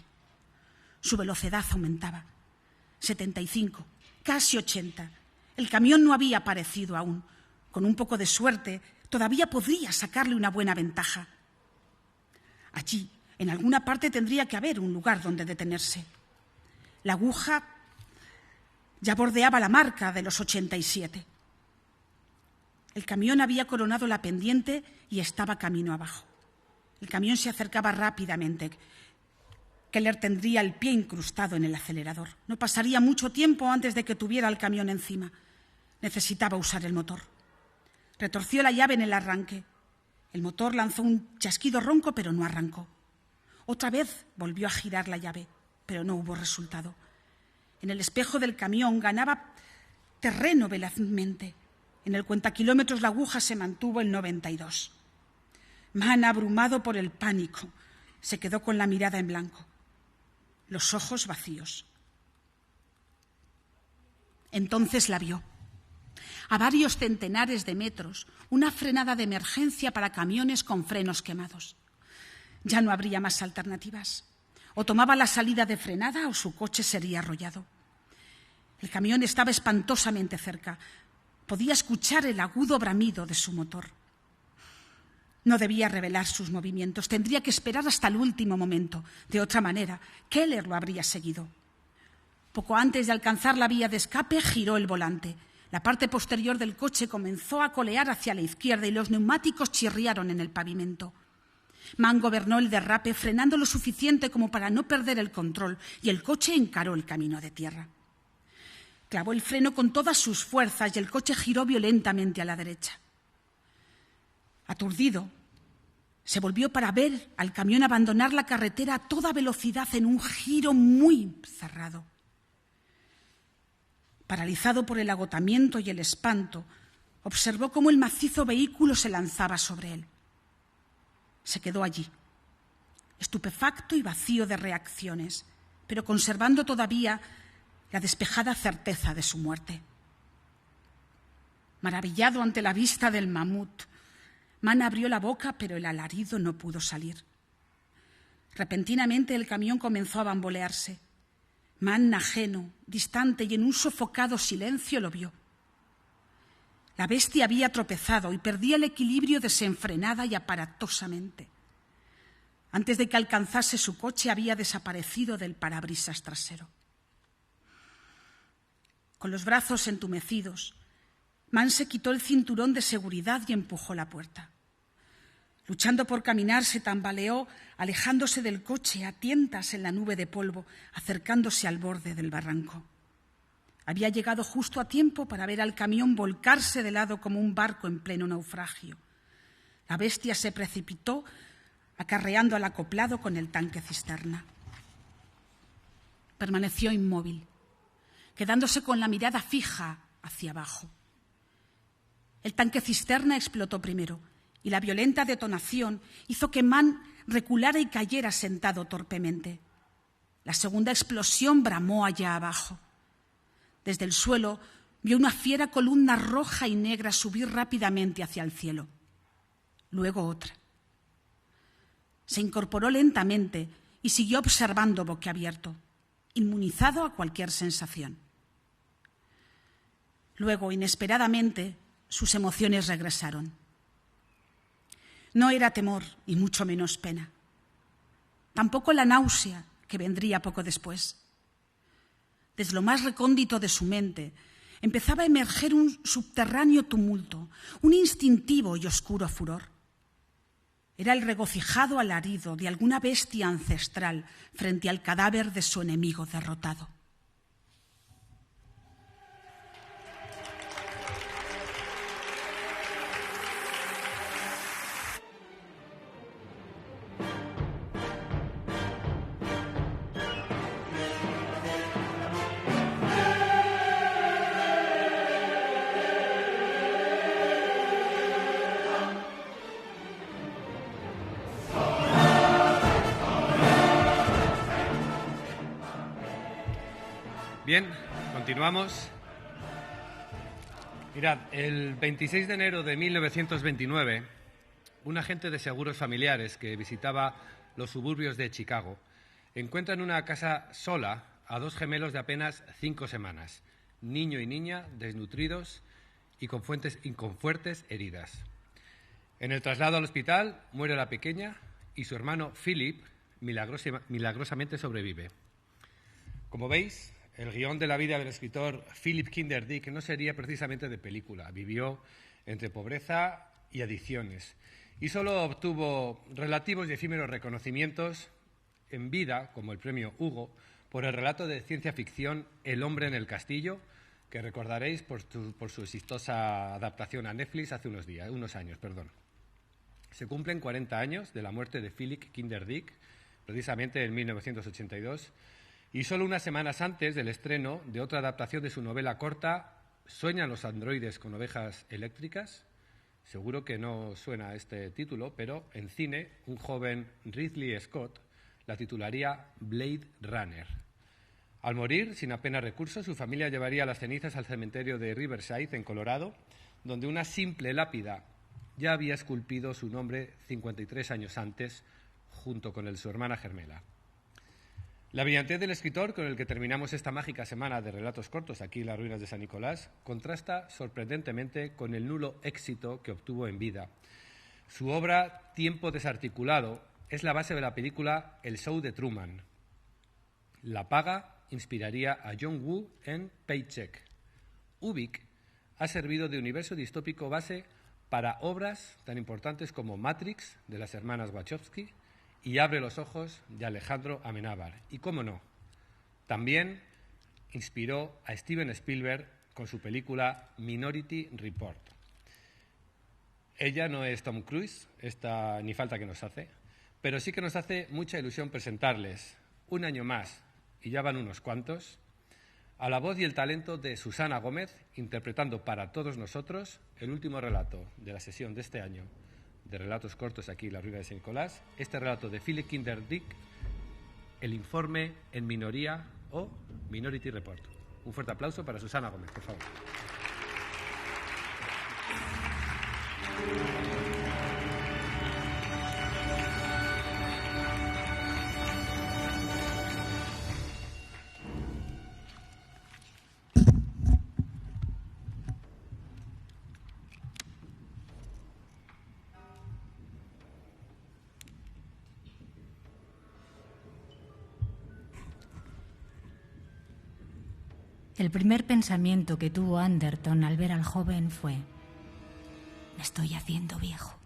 Su velocidad aumentaba. 75, casi 80. El camión no había aparecido aún. Con un poco de suerte, todavía podría sacarle una buena ventaja. Allí, en alguna parte, tendría que haber un lugar donde detenerse. La aguja ya bordeaba la marca de los 87. El camión había coronado la pendiente y estaba camino abajo. El camión se acercaba rápidamente. Keller tendría el pie incrustado en el acelerador. No pasaría mucho tiempo antes de que tuviera el camión encima. Necesitaba usar el motor. Retorció la llave en el arranque. El motor lanzó un chasquido ronco, pero no arrancó. Otra vez volvió a girar la llave, pero no hubo resultado. En el espejo del camión ganaba terreno velazmente. En el cuentakilómetros la aguja se mantuvo en 92. Mann, abrumado por el pánico, se quedó con la mirada en blanco, los ojos vacíos. Entonces la vio. A varios centenares de metros, una frenada de emergencia para camiones con frenos quemados. Ya no habría más alternativas. O tomaba la salida de frenada o su coche sería arrollado. El camión estaba espantosamente cerca. Podía escuchar el agudo bramido de su motor. No debía revelar sus movimientos. Tendría que esperar hasta el último momento. De otra manera, Keller lo habría seguido. Poco antes de alcanzar la vía de escape, giró el volante. La parte posterior del coche comenzó a colear hacia la izquierda y los neumáticos chirriaron en el pavimento. Mann gobernó el derrape, frenando lo suficiente como para no perder el control, y el coche encaró el camino de tierra. Clavó el freno con todas sus fuerzas y el coche giró violentamente a la derecha. Aturdido, se volvió para ver al camión abandonar la carretera a toda velocidad en un giro muy cerrado. Paralizado por el agotamiento y el espanto, observó cómo el macizo vehículo se lanzaba sobre él. Se quedó allí, estupefacto y vacío de reacciones, pero conservando todavía la despejada certeza de su muerte. Maravillado ante la vista del mamut, Mann abrió la boca, pero el alarido no pudo salir. Repentinamente el camión comenzó a bambolearse. Mann, ajeno, distante y en un sofocado silencio, lo vio. La bestia había tropezado y perdía el equilibrio desenfrenada y aparatosamente. Antes de que alcanzase su coche, había desaparecido del parabrisas trasero. Con los brazos entumecidos, Mann se quitó el cinturón de seguridad y empujó la puerta. Luchando por caminar, se tambaleó, alejándose del coche a tientas en la nube de polvo, acercándose al borde del barranco. Había llegado justo a tiempo para ver al camión volcarse de lado como un barco en pleno naufragio. La bestia se precipitó, acarreando al acoplado con el tanque cisterna. Permaneció inmóvil, quedándose con la mirada fija hacia abajo. El tanque cisterna explotó primero y la violenta detonación hizo que Mann reculara y cayera sentado torpemente. La segunda explosión bramó allá abajo. Desde el suelo vio una fiera columna roja y negra subir rápidamente hacia el cielo. Luego otra. Se incorporó lentamente y siguió observando boquiabierto, inmunizado a cualquier sensación. Luego, inesperadamente, sus emociones regresaron. No era temor y mucho menos pena. Tampoco la náusea, que vendría poco después. Desde lo más recóndito de su mente empezaba a emerger un subterráneo tumulto, un instintivo y oscuro furor. Era el regocijado alarido de alguna bestia ancestral frente al cadáver de su enemigo derrotado. Bien, continuamos. Mirad, el 26 de enero de 1929, un agente de seguros familiares que visitaba los suburbios de Chicago encuentra en una casa sola a dos gemelos de apenas 5 semanas, niño y niña desnutridos y con fuertes heridas. En el traslado al hospital muere la pequeña y su hermano Philip milagrosamente sobrevive. Como veis, el guión de la vida del escritor Philip Kinder Dick no sería precisamente de película. Vivió entre pobreza y adicciones y solo obtuvo relativos y efímeros reconocimientos en vida, como el premio Hugo, por el relato de ciencia ficción El hombre en el castillo, que recordaréis por su exitosa adaptación a Netflix hace unos años. Se cumplen 40 años de la muerte de Philip Kinder Dick, precisamente en 1982, y solo unas semanas antes del estreno de otra adaptación de su novela corta, ¿Sueñan los androides con ovejas eléctricas? Seguro que no suena este título, pero en cine un joven Ridley Scott la titularía Blade Runner. Al morir, sin apenas recursos, su familia llevaría las cenizas al cementerio de Riverside, en Colorado, donde una simple lápida ya había esculpido su nombre 53 años antes, junto con el de su hermana gemela. La brillantez del escritor, con el que terminamos esta mágica semana de relatos cortos aquí en las ruinas de San Nicolás, contrasta sorprendentemente con el nulo éxito que obtuvo en vida. Su obra, Tiempo desarticulado, es la base de la película El show de Truman. La paga inspiraría a John Woo en Paycheck. Ubik ha servido de universo distópico base para obras tan importantes como Matrix, de las hermanas Wachowski, y Abre los ojos, de Alejandro Amenábar. Y cómo no, también inspiró a Steven Spielberg con su película Minority Report. Ella no es Tom Cruise, ni falta que nos hace, pero sí que nos hace mucha ilusión presentarles un año más, y ya van unos cuantos, a la voz y el talento de Susana Gómez, interpretando para todos nosotros el último relato de la sesión de este año de relatos cortos aquí en la ruina de San Nicolás, este relato de Philip Kinder Dick, El informe en minoría o Minority Report. Un fuerte aplauso para Susana Gómez, por favor. El primer pensamiento que tuvo Anderton al ver al joven fue: me estoy haciendo viejo.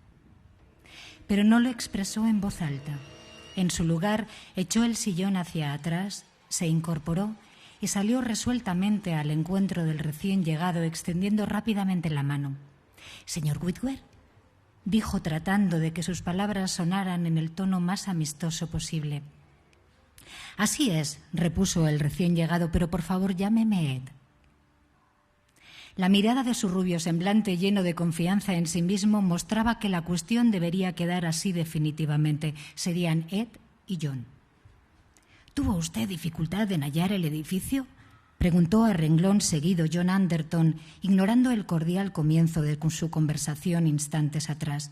pero no lo expresó en voz alta. En su lugar, echó el sillón hacia atrás, se incorporó y salió resueltamente al encuentro del recién llegado, extendiendo rápidamente la mano. «Señor Whitwer», dijo, tratando de que sus palabras sonaran en el tono más amistoso posible. «Así es», repuso el recién llegado, «pero por favor llámeme Ed». La mirada de su rubio semblante, lleno de confianza en sí mismo, mostraba que la cuestión debería quedar así definitivamente. Serían Ed y John. «¿Tuvo usted dificultad en hallar el edificio?», preguntó a renglón seguido John Anderton, ignorando el cordial comienzo de su conversación instantes atrás.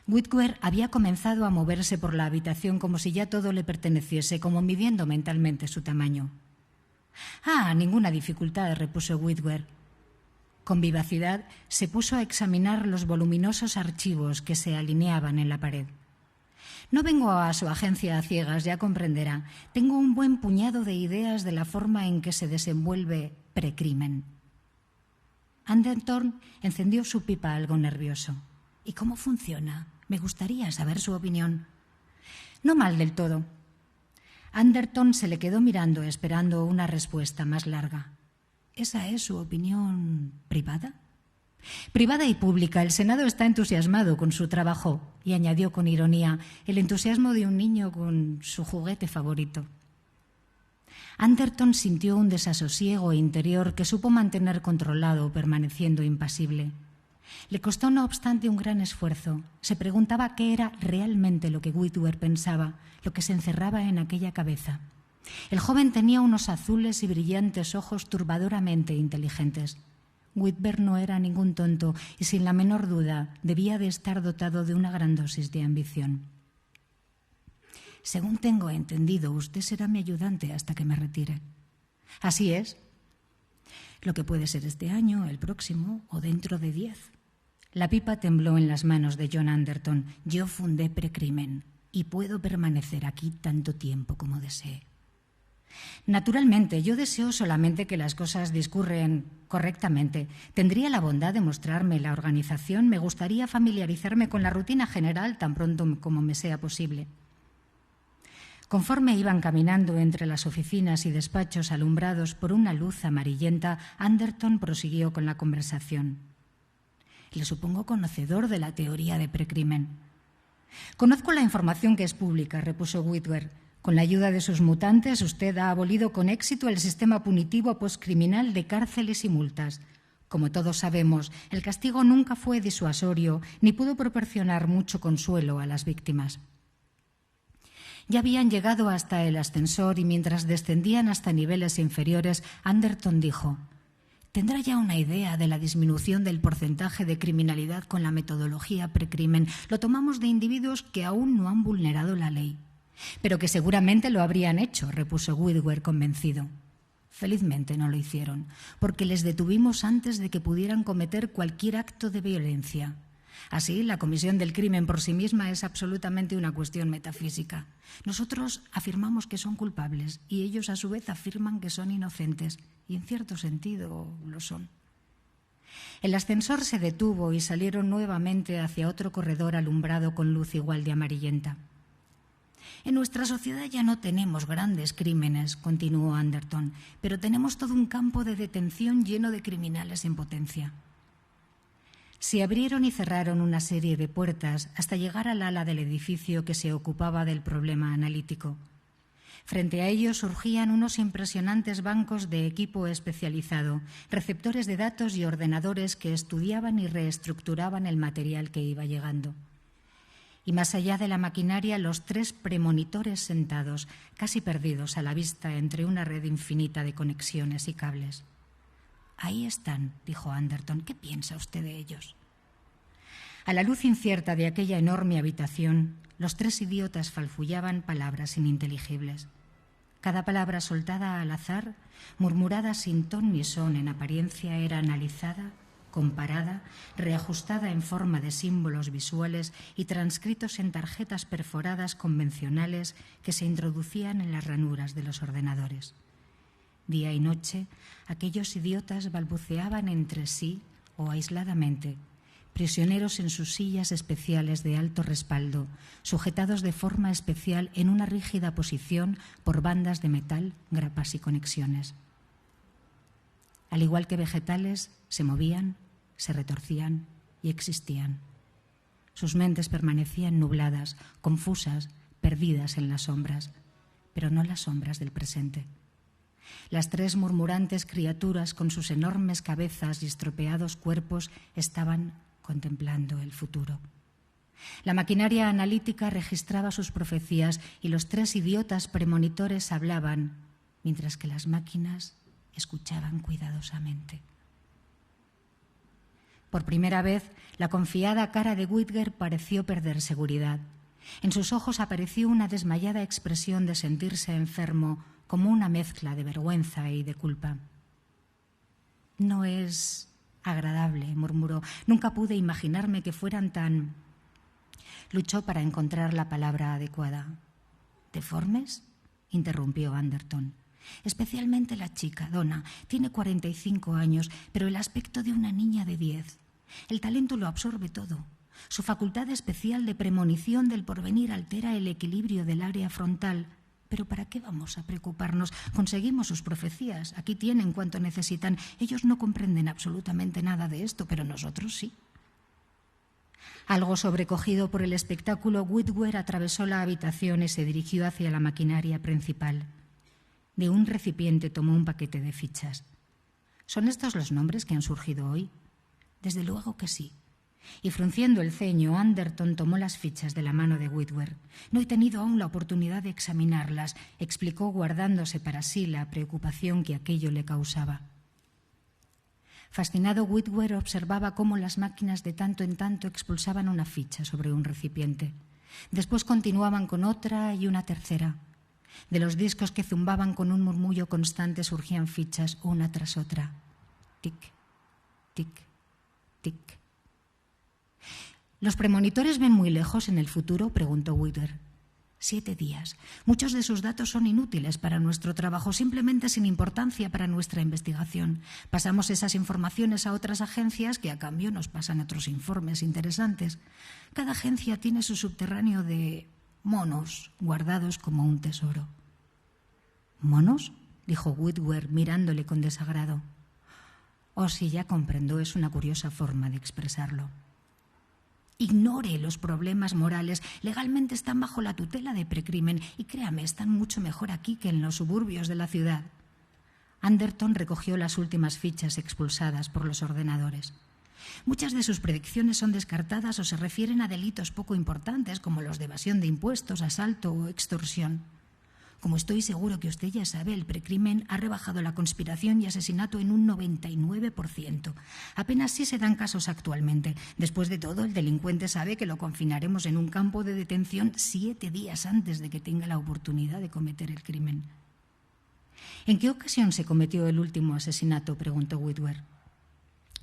Whitwer había comenzado a moverse por la habitación como si ya todo le perteneciese, como midiendo mentalmente su tamaño. «Ah, ninguna dificultad», repuso Whitwer. Con vivacidad se puso a examinar los voluminosos archivos que se alineaban en la pared. «No vengo a su agencia a ciegas, ya comprenderá. Tengo un buen puñado de ideas de la forma en que se desenvuelve precrimen». Anderton encendió su pipa algo nervioso. «¿Y cómo funciona? Me gustaría saber su opinión». «No mal del todo». Anderton se le quedó mirando, esperando una respuesta más larga. «¿Esa es su opinión privada?» «Privada y pública. El Senado está entusiasmado con su trabajo», y añadió con ironía, el entusiasmo de un niño con su juguete favorito. Anderton sintió un desasosiego interior que supo mantener controlado, permaneciendo impasible. Le costó, no obstante, un gran esfuerzo. Se preguntaba qué era realmente lo que Whitwer pensaba, lo que se encerraba en aquella cabeza. El joven tenía unos azules y brillantes ojos turbadoramente inteligentes. Whitwer no era ningún tonto y, sin la menor duda, debía de estar dotado de una gran dosis de ambición. «Según tengo entendido, usted será mi ayudante hasta que me retire». «Así es». «Lo que puede ser este año, el próximo o dentro de 10». La pipa tembló en las manos de John Anderton. «Yo fundé Precrimen y puedo permanecer aquí tanto tiempo como desee». «Naturalmente, yo deseo solamente que las cosas discurren correctamente. Tendría la bondad de mostrarme la organización. Me gustaría familiarizarme con la rutina general tan pronto como me sea posible». Conforme iban caminando entre las oficinas y despachos alumbrados por una luz amarillenta, Anderton prosiguió con la conversación. «Le supongo conocedor de la teoría de precrimen». «Conozco la información que es pública», repuso Whitwer. «Con la ayuda de sus mutantes, usted ha abolido con éxito el sistema punitivo postcriminal de cárceles y multas. Como todos sabemos, el castigo nunca fue disuasorio ni pudo proporcionar mucho consuelo a las víctimas». Ya habían llegado hasta el ascensor y mientras descendían hasta niveles inferiores, Anderton dijo: «¿Tendrá ya una idea de la disminución del porcentaje de criminalidad con la metodología precrimen? Lo tomamos de individuos que aún no han vulnerado la ley». «Pero que seguramente lo habrían hecho», repuso Whitwer convencido. «Felizmente no lo hicieron, porque les detuvimos antes de que pudieran cometer cualquier acto de violencia. Así, la comisión del crimen por sí misma es absolutamente una cuestión metafísica. Nosotros afirmamos que son culpables y ellos a su vez afirman que son inocentes, y en cierto sentido lo son». El ascensor se detuvo y salieron nuevamente hacia otro corredor alumbrado con luz igual de amarillenta. «En nuestra sociedad ya no tenemos grandes crímenes», continuó Anderton, «pero tenemos todo un campo de detención lleno de criminales en potencia». Se abrieron y cerraron una serie de puertas hasta llegar al ala del edificio que se ocupaba del problema analítico. Frente a ellos surgían unos impresionantes bancos de equipo especializado, receptores de datos y ordenadores que estudiaban y reestructuraban el material que iba llegando. Y más allá de la maquinaria, los 3 premonitores sentados, casi perdidos a la vista entre una red infinita de conexiones y cables. «Ahí están», dijo Anderton. «¿Qué piensa usted de ellos?» A la luz incierta de aquella enorme habitación, los 3 idiotas farfullaban palabras ininteligibles. Cada palabra soltada al azar, murmurada sin ton ni son en apariencia, era analizada, comparada, reajustada en forma de símbolos visuales y transcritos en tarjetas perforadas convencionales que se introducían en las ranuras de los ordenadores. Día y noche, aquellos idiotas balbuceaban entre sí o aisladamente, prisioneros en sus sillas especiales de alto respaldo, sujetados de forma especial en una rígida posición por bandas de metal, grapas y conexiones. Al igual que vegetales, se movían, se retorcían y existían. Sus mentes permanecían nubladas, confusas, perdidas en las sombras, pero no las sombras del presente. Las tres murmurantes criaturas con sus enormes cabezas y estropeados cuerpos estaban contemplando el futuro. La maquinaria analítica registraba sus profecías y los tres idiotas premonitores hablaban, mientras que las máquinas escuchaban cuidadosamente. Por primera vez, la confiada cara de Whitger pareció perder seguridad. En sus ojos apareció una desmayada expresión de sentirse enfermo, como una mezcla de vergüenza y de culpa. «No es agradable», murmuró. «Nunca pude imaginarme que fueran tan...». Luchó para encontrar la palabra adecuada. «¿Deformes?», interrumpió Anderton. «Especialmente la chica, Donna. Tiene 45 años, pero el aspecto de una niña de 10. El talento lo absorbe todo. Su facultad especial de premonición del porvenir altera el equilibrio del área frontal. Pero ¿para qué vamos a preocuparnos? Conseguimos sus profecías. Aquí tienen cuanto necesitan. Ellos no comprenden absolutamente nada de esto, pero nosotros sí». Algo sobrecogido por el espectáculo, Whitwer atravesó la habitación y se dirigió hacia la maquinaria principal. De un recipiente tomó un paquete de fichas. ¿Son estos los nombres que han surgido hoy? Desde luego que sí. Y frunciendo el ceño, Anderton tomó las fichas de la mano de Whitwer. «No he tenido aún la oportunidad de examinarlas», explicó, guardándose para sí la preocupación que aquello le causaba. Fascinado, Whitwer observaba cómo las máquinas de tanto en tanto expulsaban una ficha sobre un recipiente. Después continuaban con otra y una tercera. De los discos que zumbaban con un murmullo constante surgían fichas una tras otra. Tic, tic, tic. «¿Los premonitores ven muy lejos en el futuro?», preguntó Whitwer. 7 días. Muchos de sus datos son inútiles para nuestro trabajo, simplemente sin importancia para nuestra investigación. Pasamos esas informaciones a otras agencias que a cambio nos pasan otros informes interesantes. Cada agencia tiene su subterráneo de monos guardados como un tesoro». «¿Monos?», dijo Whitwer mirándole con desagrado. «Oh, sí, ya comprendo, es una curiosa forma de expresarlo». «Ignore los problemas morales. Legalmente están bajo la tutela de precrimen y créame, están mucho mejor aquí que en los suburbios de la ciudad». Anderton recogió las últimas fichas expulsadas por los ordenadores. Muchas de sus predicciones son descartadas o se refieren a delitos poco importantes como los de evasión de impuestos, asalto o extorsión. Como estoy seguro que usted ya sabe, el precrimen ha rebajado la conspiración y asesinato en un 99%. Apenas sí se dan casos actualmente. Después de todo, el delincuente sabe que lo confinaremos en un campo de detención 7 días antes de que tenga la oportunidad de cometer el crimen. «¿En qué ocasión se cometió el último asesinato?», preguntó Whitwer.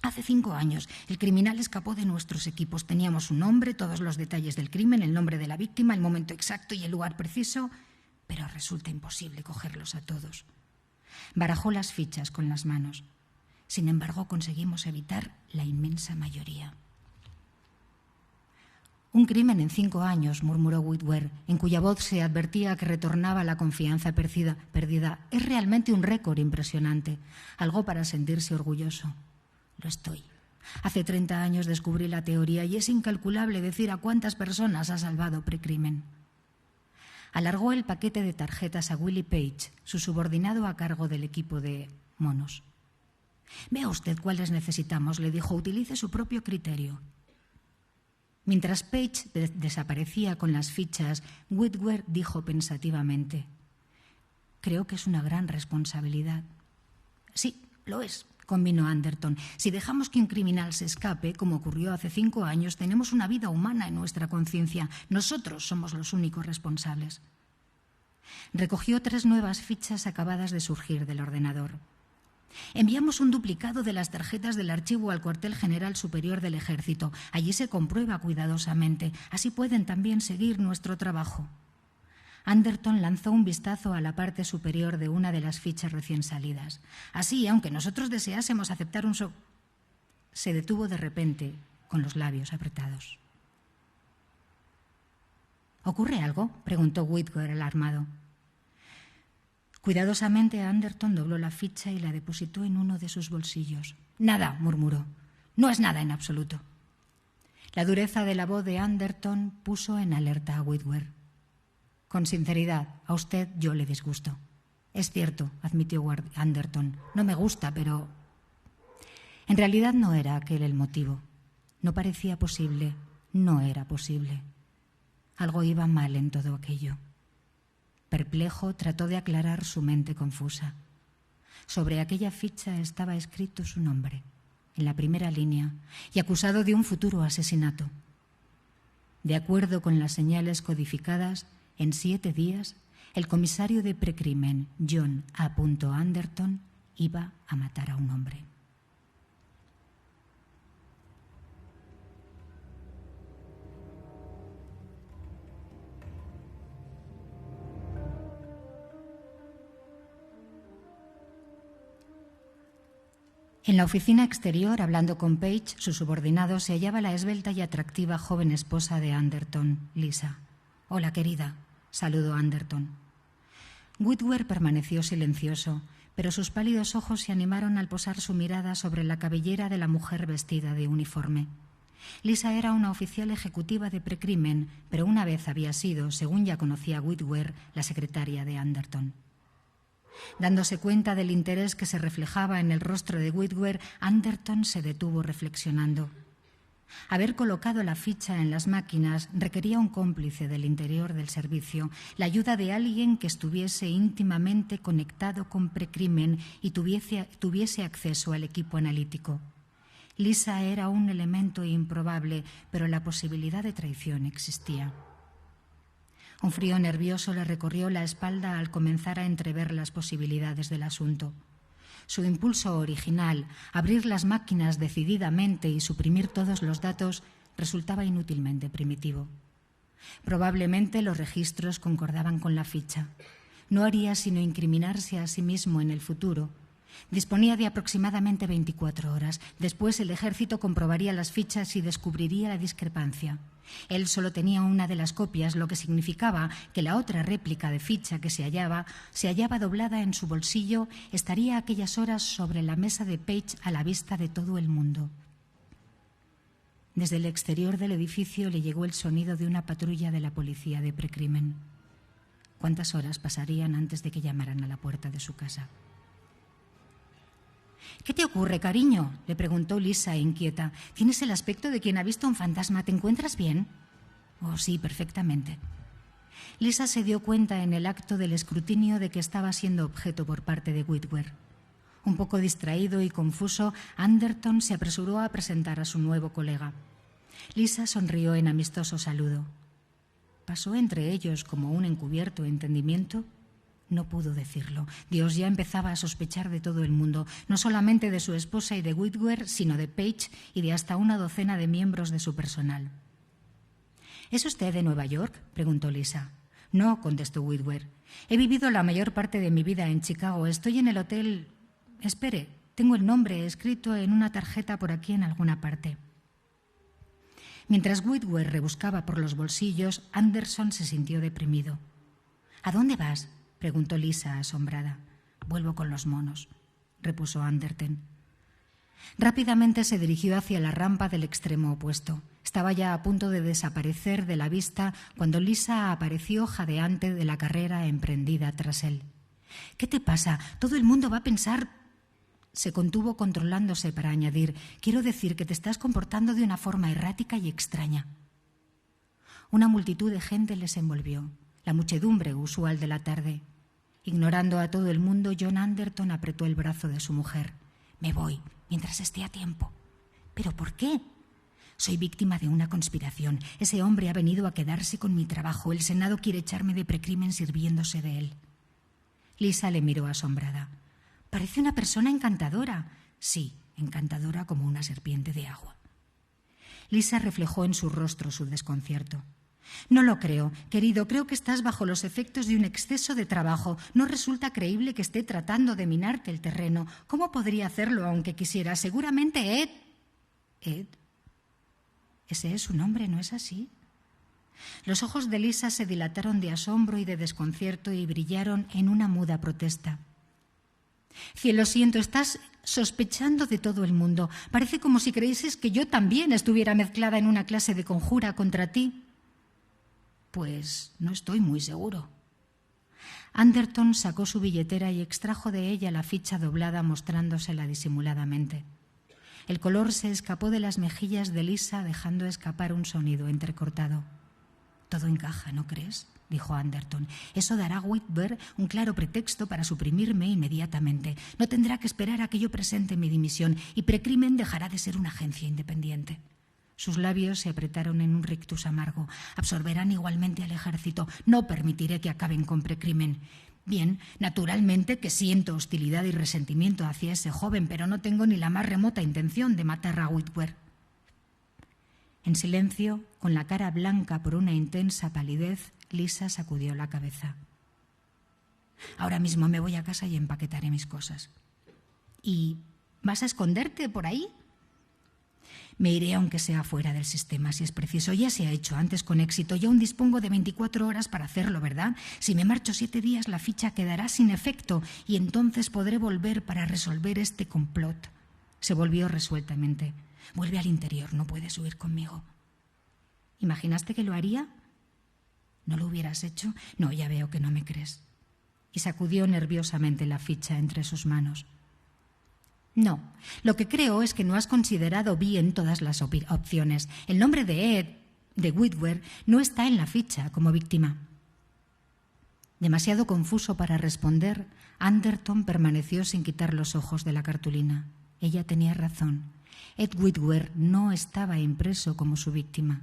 «Hace 5 años. El criminal escapó de nuestros equipos. Teníamos su nombre, todos los detalles del crimen, el nombre de la víctima, el momento exacto y el lugar preciso, pero resulta imposible cogerlos a todos». Barajó las fichas con las manos. «Sin embargo, conseguimos evitar la inmensa mayoría». «Un crimen en 5 años», murmuró Whitwer, en cuya voz se advertía que retornaba la confianza perdida. «Es realmente un récord impresionante, algo para sentirse orgulloso». «Lo estoy. Hace 30 años descubrí la teoría y es incalculable decir a cuántas personas ha salvado precrimen». Alargó el paquete de tarjetas a Willie Page, su subordinado a cargo del equipo de monos. «Vea usted cuáles necesitamos», le dijo. «Utilice su propio criterio». Mientras Page desaparecía con las fichas, Whitwer dijo pensativamente: «Creo que es una gran responsabilidad». «Sí, lo es», convino Anderton. «Si dejamos que un criminal se escape, como ocurrió hace 5 años, tenemos una vida humana en nuestra conciencia. Nosotros somos los únicos responsables». Recogió 3 nuevas fichas acabadas de surgir del ordenador. «Enviamos un duplicado de las tarjetas del archivo al cuartel general superior del Ejército. Allí se comprueba cuidadosamente. Así pueden también seguir nuestro trabajo». Anderton lanzó un vistazo a la parte superior de una de las fichas recién salidas. «Así, aunque nosotros deseásemos aceptar un Se detuvo de repente con los labios apretados. ¿Ocurre algo?, preguntó Whitwer alarmado. Cuidadosamente Anderton dobló la ficha y la depositó en uno de sus bolsillos. «Nada», murmuró. «No es nada en absoluto». La dureza de la voz de Anderton puso en alerta a Whitwer. «Con sinceridad, a usted yo le disgusto». «Es cierto», admitió Anderton. «No me gusta, pero...». En realidad no era aquel el motivo. No parecía posible, no era posible. Algo iba mal en todo aquello. Perplejo, trató de aclarar su mente confusa. Sobre aquella ficha estaba escrito su nombre, en la primera línea, y acusado de un futuro asesinato. De acuerdo con las señales codificadas, en 7 días, el comisario de precrimen, John A. Anderton, iba a matar a un hombre. En la oficina exterior, hablando con Page, su subordinado, se hallaba la esbelta y atractiva joven esposa de Anderton, Lisa. «Hola, querida», saludó Anderton. Whitwer permaneció silencioso, pero sus pálidos ojos se animaron al posar su mirada sobre la cabellera de la mujer vestida de uniforme. Lisa era una oficial ejecutiva de precrimen, pero una vez había sido, según ya conocía Whitwer, la secretaria de Anderton. Dándose cuenta del interés que se reflejaba en el rostro de Whitwer, Anderton se detuvo reflexionando. Haber colocado la ficha en las máquinas requería un cómplice del interior del servicio, la ayuda de alguien que estuviese íntimamente conectado con precrimen y tuviese acceso al equipo analítico. Lisa era un elemento improbable, pero la posibilidad de traición existía. Un frío nervioso le recorrió la espalda al comenzar a entrever las posibilidades del asunto. Su impulso original, abrir las máquinas decididamente y suprimir todos los datos, resultaba inútilmente primitivo. Probablemente los registros concordaban con la ficha. No haría sino incriminarse a sí mismo en el futuro. Disponía de aproximadamente 24 horas. Después el ejército comprobaría las fichas y descubriría la discrepancia. Él solo tenía una de las copias, lo que significaba que la otra réplica de ficha que se hallaba doblada en su bolsillo, estaría a aquellas horas sobre la mesa de Page a la vista de todo el mundo. Desde el exterior del edificio le llegó el sonido de una patrulla de la policía de precrimen. ¿Cuántas horas pasarían antes de que llamaran a la puerta de su casa? «¿Qué te ocurre, cariño?», le preguntó Lisa, inquieta. «Tienes el aspecto de quien ha visto un fantasma. ¿Te encuentras bien?» «Oh, sí, perfectamente». Lisa se dio cuenta en el acto del escrutinio de que estaba siendo objeto por parte de Whitwer. Un poco distraído y confuso, Anderton se apresuró a presentar a su nuevo colega. Lisa sonrió en amistoso saludo. ¿Pasó entre ellos como un encubierto entendimiento? No pudo decirlo. Dios, ya empezaba a sospechar de todo el mundo, no solamente de su esposa y de Whitwer, sino de Page y de hasta una docena de miembros de su personal. ¿Es usted de Nueva York?, preguntó Lisa. No, contestó Whitwer. He vivido la mayor parte de mi vida en Chicago. Estoy en el hotel... Espere, tengo el nombre escrito en una tarjeta por aquí en alguna parte. Mientras Whitwer rebuscaba por los bolsillos, Anderson se sintió deprimido. ¿A dónde vas?, preguntó Lisa, asombrada. «Vuelvo con los monos», repuso Anderton. Rápidamente se dirigió hacia la rampa del extremo opuesto. Estaba ya a punto de desaparecer de la vista cuando Lisa apareció jadeante de la carrera emprendida tras él. «¿Qué te pasa? Todo el mundo va a pensar...» Se contuvo controlándose para añadir: «Quiero decir que te estás comportando de una forma errática y extraña». Una multitud de gente les envolvió. La muchedumbre usual de la tarde. Ignorando a todo el mundo, John Anderton apretó el brazo de su mujer. «Me voy, mientras esté a tiempo». «¿Pero por qué?» «Soy víctima de una conspiración. Ese hombre ha venido a quedarse con mi trabajo. El Senado quiere echarme de precrimen sirviéndose de él». Lisa le miró asombrada. «Parece una persona encantadora». «Sí, encantadora como una serpiente de agua». Lisa reflejó en su rostro su desconcierto. «No lo creo, querido. Creo que estás bajo los efectos de un exceso de trabajo. No resulta creíble que esté tratando de minarte el terreno. ¿Cómo podría hacerlo aunque quisiera? Seguramente Ed...» «¿Ed?», Ese es su nombre, ¿no es así? Los ojos de Lisa se dilataron de asombro y de desconcierto y brillaron en una muda protesta. Cielo siento, estás sospechando de todo el mundo. Parece como si creyeses que yo también estuviera mezclada en una clase de conjura contra ti. Pues no estoy muy seguro. Anderton sacó su billetera y extrajo de ella la ficha doblada mostrándosela disimuladamente. El color se escapó de las mejillas de Lisa dejando escapar un sonido entrecortado. Todo encaja, ¿no crees?, dijo Anderton. Eso dará a Whitwer un claro pretexto para suprimirme inmediatamente. No tendrá que esperar a que yo presente mi dimisión y Precrimen dejará de ser una agencia independiente. Sus labios se apretaron en un rictus amargo. Absorberán igualmente al ejército. No permitiré que acaben con Precrimen. Bien, naturalmente que siento hostilidad y resentimiento hacia ese joven, pero no tengo ni la más remota intención de matar a Whitwer. En silencio, con la cara blanca por una intensa palidez, Lisa sacudió la cabeza. Ahora mismo me voy a casa y empaquetaré mis cosas. ¿Y vas a esconderte por ahí? Me iré aunque sea fuera del sistema, si es preciso. Ya se ha hecho antes con éxito. Yo aún dispongo de 24 horas para hacerlo, ¿verdad? Si me marcho 7 días, la ficha quedará sin efecto y entonces podré volver para resolver este complot. Se volvió resueltamente. Vuelve al interior, no puedes huir conmigo. ¿Imaginaste que lo haría? ¿No lo hubieras hecho? No, ya veo que no me crees. Y sacudió nerviosamente la ficha entre sus manos. No, lo que creo es que no has considerado bien todas las opciones. El nombre de Ed, de Whitwer, no está en la ficha como víctima. Demasiado confuso para responder, Anderton permaneció sin quitar los ojos de la cartulina. Ella tenía razón. Ed Whitwer no estaba impreso como su víctima.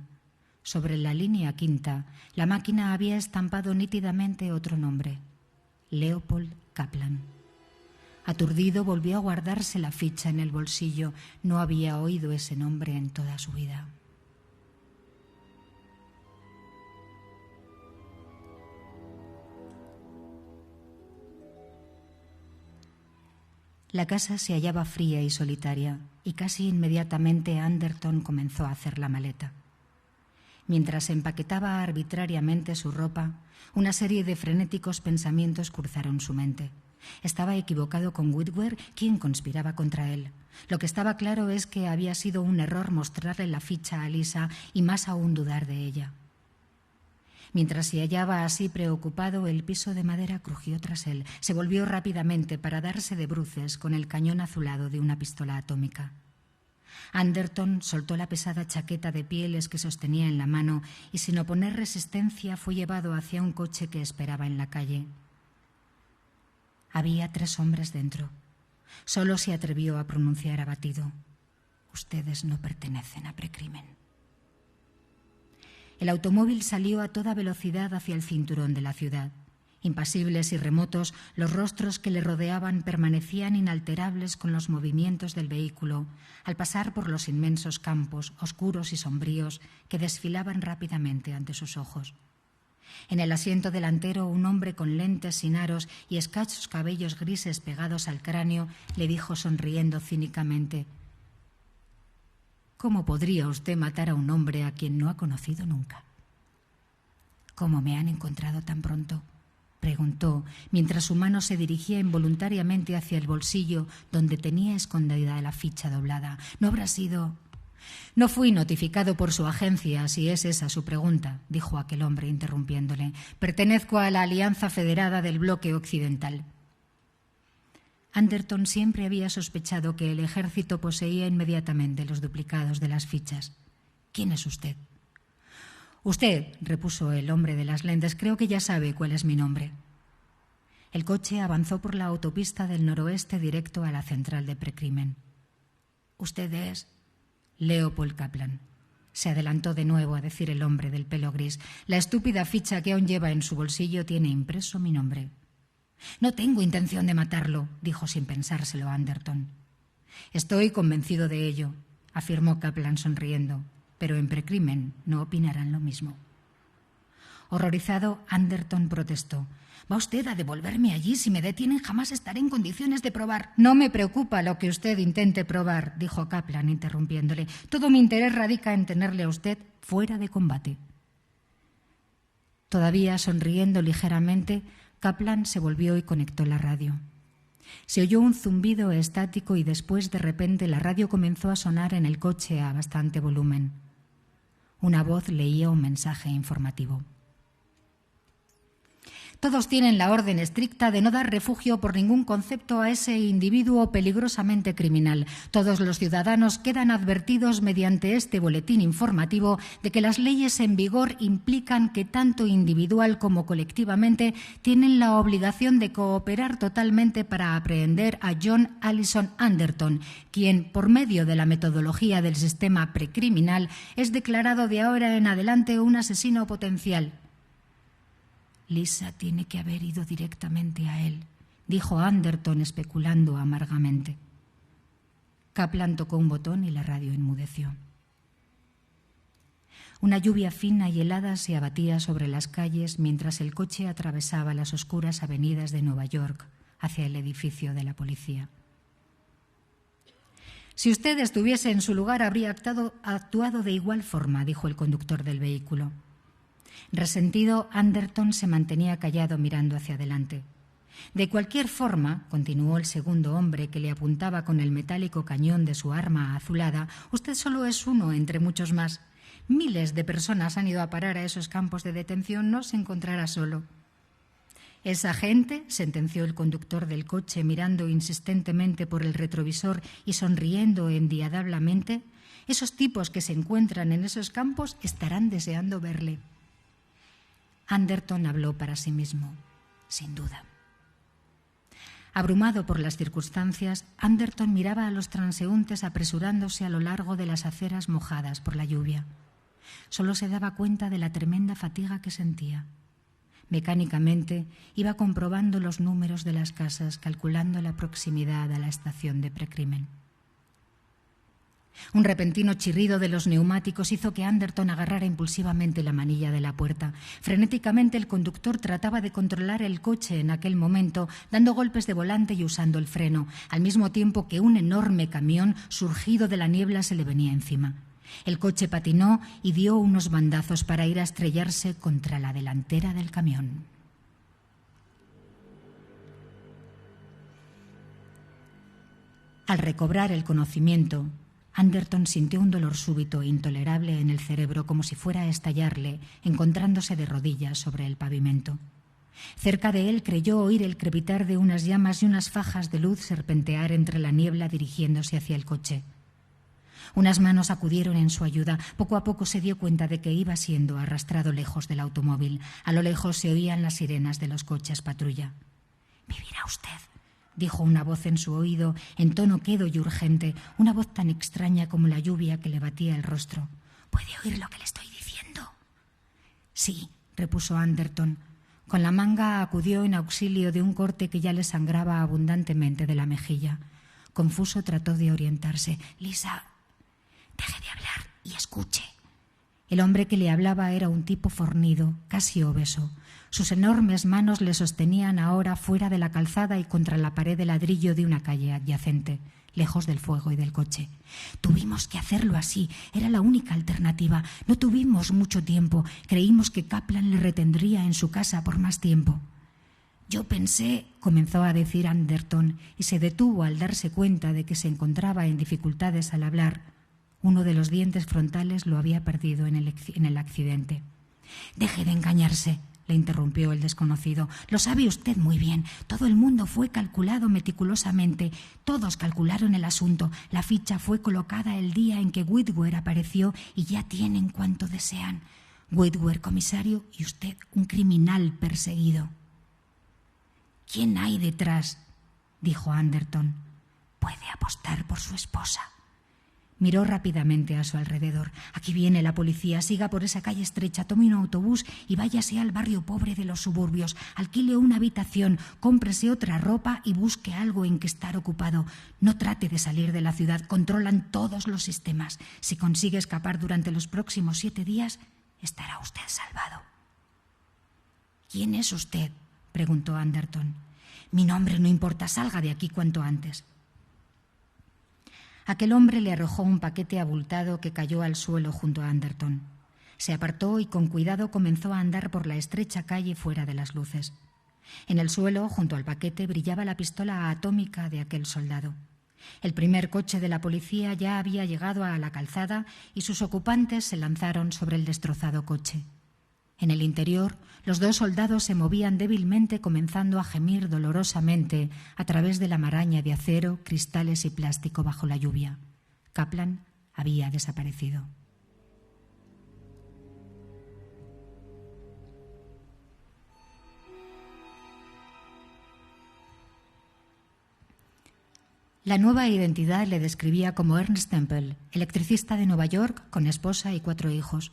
Sobre la línea quinta, la máquina había estampado nítidamente otro nombre: Leopold Kaplan. Aturdido, volvió a guardarse la ficha en el bolsillo. No había oído ese nombre en toda su vida. La casa se hallaba fría y solitaria, y casi inmediatamente Anderton comenzó a hacer la maleta. Mientras empaquetaba arbitrariamente su ropa, una serie de frenéticos pensamientos cruzaron su mente. ¿Estaba equivocado con Whitwer? ¿Quién conspiraba contra él? Lo que estaba claro es que había sido un error mostrarle la ficha a Lisa y más aún dudar de ella. Mientras se hallaba así preocupado, el piso de madera crujió tras él. Se volvió rápidamente para darse de bruces con el cañón azulado de una pistola atómica. Anderton soltó la pesada chaqueta de pieles que sostenía en la mano y sin oponer resistencia fue llevado hacia un coche que esperaba en la calle. Había 3 hombres dentro. Solo se atrevió a pronunciar abatido: «Ustedes no pertenecen a Precrimen». El automóvil salió a toda velocidad hacia el cinturón de la ciudad. Impasibles y remotos, los rostros que le rodeaban permanecían inalterables con los movimientos del vehículo, al pasar por los inmensos campos, oscuros y sombríos, que desfilaban rápidamente ante sus ojos. En el asiento delantero, un hombre con lentes sin aros y escasos cabellos grises pegados al cráneo le dijo sonriendo cínicamente: «¿Cómo podría usted matar a un hombre a quien no ha conocido nunca?» «¿Cómo me han encontrado tan pronto?», preguntó, mientras su mano se dirigía involuntariamente hacia el bolsillo donde tenía escondida la ficha doblada. «¿No habrá sido...?» «No fui notificado por su agencia, si es esa su pregunta», dijo aquel hombre interrumpiéndole. «Pertenezco a la Alianza Federada del Bloque Occidental». Anderton siempre había sospechado que el ejército poseía inmediatamente los duplicados de las fichas. «¿Quién es usted?» «Usted», repuso el hombre de las lentes, «creo que ya sabe cuál es mi nombre». El coche avanzó por la autopista del noroeste directo a la central de Precrimen. «Usted es...» «Leopold Kaplan», se adelantó de nuevo a decir el hombre del pelo gris. «La estúpida ficha que aún lleva en su bolsillo tiene impreso mi nombre». «No tengo intención de matarlo», dijo sin pensárselo Anderton. «Estoy convencido de ello», afirmó Kaplan sonriendo, «pero en Precrimen no opinarán lo mismo». Horrorizado, Anderton protestó. «¿Va usted a devolverme allí? Si me detienen, jamás estaré en condiciones de probar». «No me preocupa lo que usted intente probar», dijo Kaplan, interrumpiéndole. «Todo mi interés radica en tenerle a usted fuera de combate». Todavía sonriendo ligeramente, Kaplan se volvió y conectó la radio. Se oyó un zumbido estático y después, de repente, la radio comenzó a sonar en el coche a bastante volumen. Una voz leía un mensaje informativo. Todos tienen la orden estricta de no dar refugio por ningún concepto a ese individuo peligrosamente criminal. Todos los ciudadanos quedan advertidos mediante este boletín informativo de que las leyes en vigor implican que tanto individual como colectivamente tienen la obligación de cooperar totalmente para aprehender a John Allison Anderton, quien, por medio de la metodología del sistema precriminal, es declarado de ahora en adelante un asesino potencial. Lisa tiene que haber ido directamente a él, dijo Anderton especulando amargamente. Kaplan tocó un botón y la radio enmudeció. Una lluvia fina y helada se abatía sobre las calles mientras el coche atravesaba las oscuras avenidas de Nueva York hacia el edificio de la policía. Si usted estuviese en su lugar, habría actuado de igual forma, dijo el conductor del vehículo. Resentido, Anderton se mantenía callado mirando hacia adelante. De cualquier forma, continuó el segundo hombre que le apuntaba con el metálico cañón de su arma azulada, usted solo es uno entre muchos más. Miles de personas han ido a parar a esos campos de detención, no se encontrará solo. Esa gente, sentenció el conductor del coche mirando insistentemente por el retrovisor y sonriendo endiabladamente, esos tipos que se encuentran en esos campos estarán deseando verle. Anderton habló para sí mismo, sin duda. Abrumado por las circunstancias, Anderton miraba a los transeúntes apresurándose a lo largo de las aceras mojadas por la lluvia. Solo se daba cuenta de la tremenda fatiga que sentía. Mecánicamente iba comprobando los números de las casas, calculando la proximidad a la estación de precrimen. Un repentino chirrido de los neumáticos hizo que Anderton agarrara impulsivamente la manilla de la puerta. Frenéticamente el conductor trataba de controlar el coche en aquel momento, dando golpes de volante y usando el freno, al mismo tiempo que un enorme camión surgido de la niebla se le venía encima. El coche patinó y dio unos bandazos para ir a estrellarse contra la delantera del camión. Al recobrar el conocimiento, Anderton sintió un dolor súbito e intolerable en el cerebro, como si fuera a estallarle, encontrándose de rodillas sobre el pavimento. Cerca de él creyó oír el crepitar de unas llamas y unas fajas de luz serpentear entre la niebla dirigiéndose hacia el coche. Unas manos acudieron en su ayuda. Poco a poco se dio cuenta de que iba siendo arrastrado lejos del automóvil. A lo lejos se oían las sirenas de los coches patrulla. «Vivirá usted», dijo una voz en su oído, en tono quedo y urgente, una voz tan extraña como la lluvia que le batía el rostro. «¿Puede oír lo que le estoy diciendo?» «Sí», repuso Anderton. Con la manga acudió en auxilio de un corte que ya le sangraba abundantemente de la mejilla. Confuso trató de orientarse. «Lisa, deje de hablar y escuche». El hombre que le hablaba era un tipo fornido, casi obeso. Sus enormes manos le sostenían ahora fuera de la calzada y contra la pared de ladrillo de una calle adyacente, lejos del fuego y del coche. «Tuvimos que hacerlo así, era la única alternativa. No tuvimos mucho tiempo. Creímos que Kaplan le retendría en su casa por más tiempo». «Yo pensé», comenzó a decir Anderton, y se detuvo al darse cuenta de que se encontraba en dificultades al hablar. Uno de los dientes frontales lo había perdido en el accidente. «Deje de engañarse», le interrumpió el desconocido. «Lo sabe usted muy bien. Todo el mundo fue calculado meticulosamente. Todos calcularon el asunto. La ficha fue colocada el día en que Whitwer apareció y ya tienen cuanto desean. Whitwer, comisario, y usted un criminal perseguido». «¿Quién hay detrás?», dijo Anderton. «Puede apostar por su esposa». Miró rápidamente a su alrededor. «Aquí viene la policía. Siga por esa calle estrecha, tome un autobús y váyase al barrio pobre de los suburbios. Alquile una habitación, cómprese otra ropa y busque algo en que estar ocupado. No trate de salir de la ciudad. Controlan todos los sistemas. Si consigue escapar durante los próximos 7 días, estará usted salvado». «¿Quién es usted?», preguntó Anderton. «Mi nombre no importa, salga de aquí cuanto antes». Aquel hombre le arrojó un paquete abultado que cayó al suelo junto a Anderton. Se apartó y con cuidado comenzó a andar por la estrecha calle fuera de las luces. En el suelo, junto al paquete, brillaba la pistola atómica de aquel soldado. El primer coche de la policía ya había llegado a la calzada y sus ocupantes se lanzaron sobre el destrozado coche. En el interior, los dos soldados se movían débilmente, comenzando a gemir dolorosamente a través de la maraña de acero, cristales y plástico bajo la lluvia. Kaplan había desaparecido. La nueva identidad le describía como Ernest Temple, electricista de Nueva York con esposa y 4 hijos.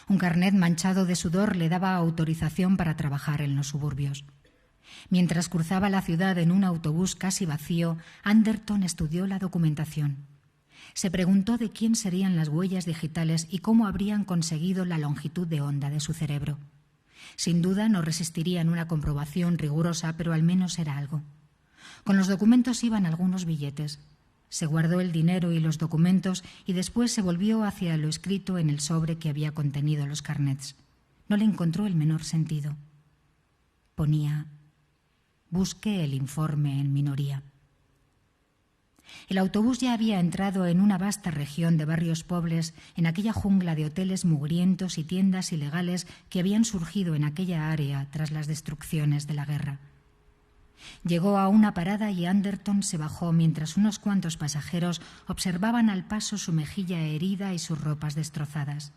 Un carnet manchado de sudor le daba autorización para trabajar en los suburbios. Mientras cruzaba la ciudad en un autobús casi vacío, Anderton estudió la documentación. Se preguntó de quién serían las huellas digitales y cómo habrían conseguido la longitud de onda de su cerebro. Sin duda no resistirían una comprobación rigurosa, pero al menos era algo. Con los documentos iban algunos billetes. Se guardó el dinero y los documentos y después se volvió hacia lo escrito en el sobre que había contenido los carnets. No le encontró el menor sentido. Ponía: «Busque el informe en minoría». El autobús ya había entrado en una vasta región de barrios pobres, en aquella jungla de hoteles mugrientos y tiendas ilegales que habían surgido en aquella área tras las destrucciones de la guerra. Llegó a una parada y Anderton se bajó mientras unos cuantos pasajeros observaban al paso su mejilla herida y sus ropas destrozadas.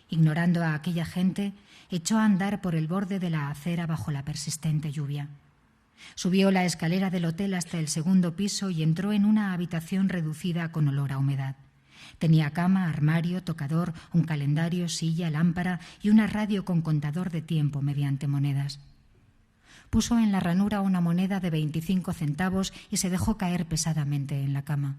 Ignorando a aquella gente, echó a andar por el borde de la acera bajo la persistente lluvia. Subió la escalera del hotel hasta el 2º piso y entró en una habitación reducida con olor a humedad. Tenía cama, armario, tocador, un calendario, silla, lámpara y una radio con contador de tiempo mediante monedas. Puso en la ranura una moneda de 25 centavos y se dejó caer pesadamente en la cama.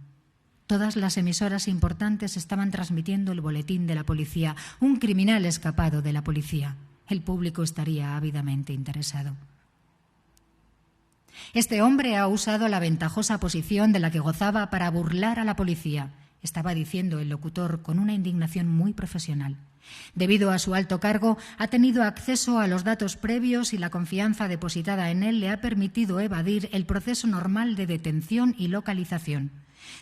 Todas las emisoras importantes estaban transmitiendo el boletín de la policía, un criminal escapado de la policía. El público estaría ávidamente interesado. «Este hombre ha usado la ventajosa posición de la que gozaba para burlar a la policía», estaba diciendo el locutor con una indignación muy profesional. Debido a su alto cargo, ha tenido acceso a los datos previos y la confianza depositada en él le ha permitido evadir el proceso normal de detención y localización.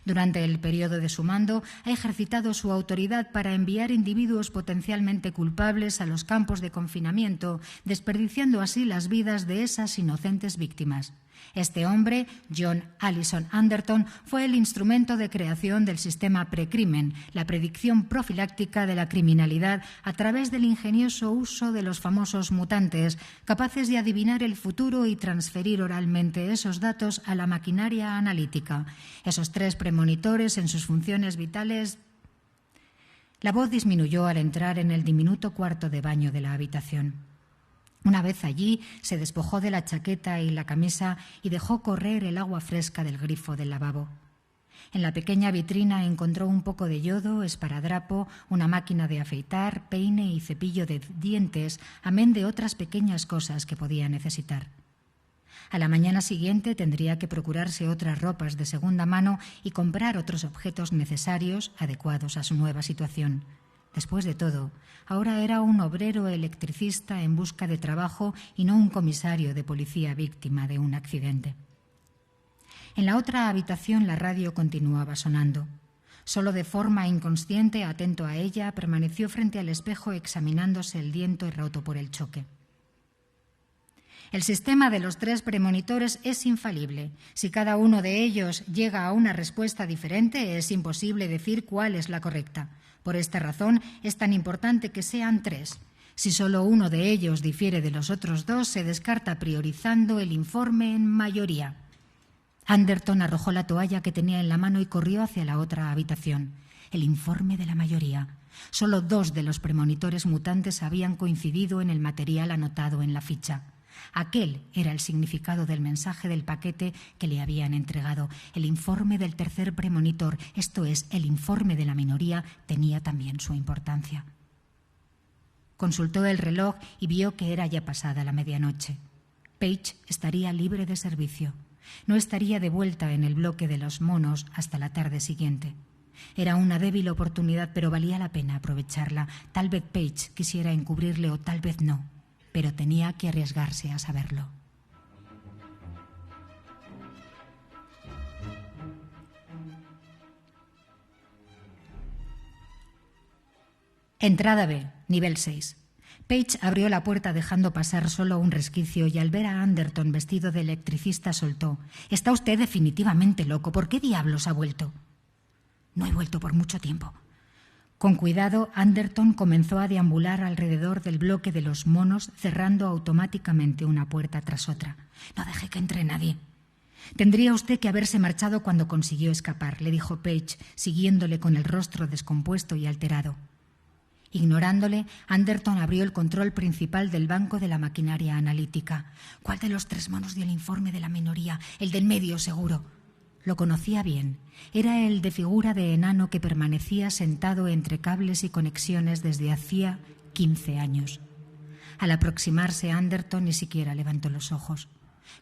Durante el periodo de su mando, ha ejercitado su autoridad para enviar individuos potencialmente culpables a los campos de confinamiento, desperdiciando así las vidas de esas inocentes víctimas. Este hombre, John Allison Anderton, fue el instrumento de creación del sistema precrimen, la predicción profiláctica de la criminalidad a través del ingenioso uso de los famosos mutantes, capaces de adivinar el futuro y transferir oralmente esos datos a la maquinaria analítica. Esos 3 premonitores en sus funciones vitales. La voz disminuyó al entrar en el diminuto cuarto de baño de la habitación. Una vez allí, se despojó de la chaqueta y la camisa y dejó correr el agua fresca del grifo del lavabo. En la pequeña vitrina encontró un poco de yodo, esparadrapo, una máquina de afeitar, peine y cepillo de dientes, amén de otras pequeñas cosas que podía necesitar. A la mañana siguiente tendría que procurarse otras ropas de segunda mano y comprar otros objetos necesarios, adecuados a su nueva situación. Después de todo, ahora era un obrero electricista en busca de trabajo y no un comisario de policía víctima de un accidente. En la otra habitación la radio continuaba sonando. Solo de forma inconsciente, atento a ella, permaneció frente al espejo examinándose el diente roto por el choque. El sistema de los 3 premonitores es infalible. Si cada uno de ellos llega a una respuesta diferente, es imposible decir cuál es la correcta. Por esta razón, es tan importante que sean 3. Si solo uno de ellos difiere de los otros 2, se descarta priorizando el informe en mayoría. Anderton arrojó la toalla que tenía en la mano y corrió hacia la otra habitación. El informe de la mayoría. Solo 2 de los premonitores mutantes habían coincidido en el material anotado en la ficha. Aquel era el significado del mensaje del paquete que le habían entregado. El informe del tercer premonitor, esto es, el informe de la minoría, tenía también su importancia. Consultó el reloj y vio que era ya pasada la medianoche. Page estaría libre de servicio. No estaría de vuelta en el bloque de los monos hasta la tarde siguiente. Era una débil oportunidad, pero valía la pena aprovecharla. Tal vez Page quisiera encubrirle o tal vez no, pero tenía que arriesgarse a saberlo. Entrada B, nivel 6. Page abrió la puerta dejando pasar solo un resquicio y al ver a Anderton vestido de electricista soltó: «Está usted definitivamente loco. ¿Por qué diablos ha vuelto?» «No he vuelto por mucho tiempo». Con cuidado, Anderton comenzó a deambular alrededor del bloque de los monos, cerrando automáticamente una puerta tras otra. «No deje que entre nadie». «Tendría usted que haberse marchado cuando consiguió escapar», le dijo Page, siguiéndole con el rostro descompuesto y alterado. Ignorándole, Anderton abrió el control principal del banco de la maquinaria analítica. «¿Cuál de los 3 monos dio el informe de la minoría? El del medio, seguro». Lo conocía bien. Era el de figura de enano que permanecía sentado entre cables y conexiones desde hacía 15 años. Al aproximarse, Anderton ni siquiera levantó los ojos.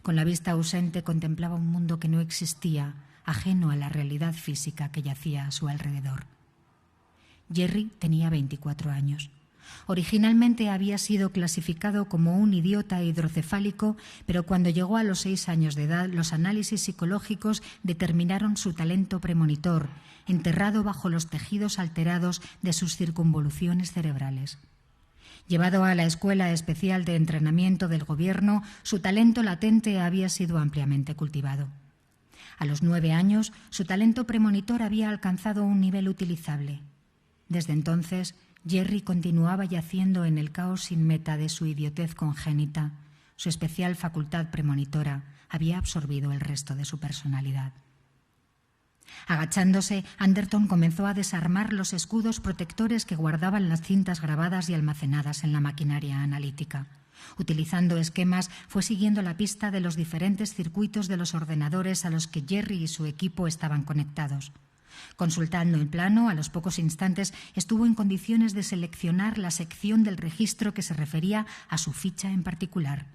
Con la vista ausente contemplaba un mundo que no existía, ajeno a la realidad física que yacía a su alrededor. Jerry tenía 24 años. Originalmente había sido clasificado como un idiota hidrocefálico, pero cuando llegó a los 6 años de edad, los análisis psicológicos determinaron su talento premonitor, enterrado bajo los tejidos alterados de sus circunvoluciones cerebrales. Llevado a la Escuela Especial de Entrenamiento del Gobierno, su talento latente había sido ampliamente cultivado. A los 9 años, su talento premonitor había alcanzado un nivel utilizable. Desde entonces, Jerry continuaba yaciendo en el caos sin meta de su idiotez congénita. Su especial facultad premonitora había absorbido el resto de su personalidad. Agachándose, Anderton comenzó a desarmar los escudos protectores que guardaban las cintas grabadas y almacenadas en la maquinaria analítica. Utilizando esquemas, fue siguiendo la pista de los diferentes circuitos de los ordenadores a los que Jerry y su equipo estaban conectados. Consultando el plano, a los pocos instantes estuvo en condiciones de seleccionar la sección del registro que se refería a su ficha en particular.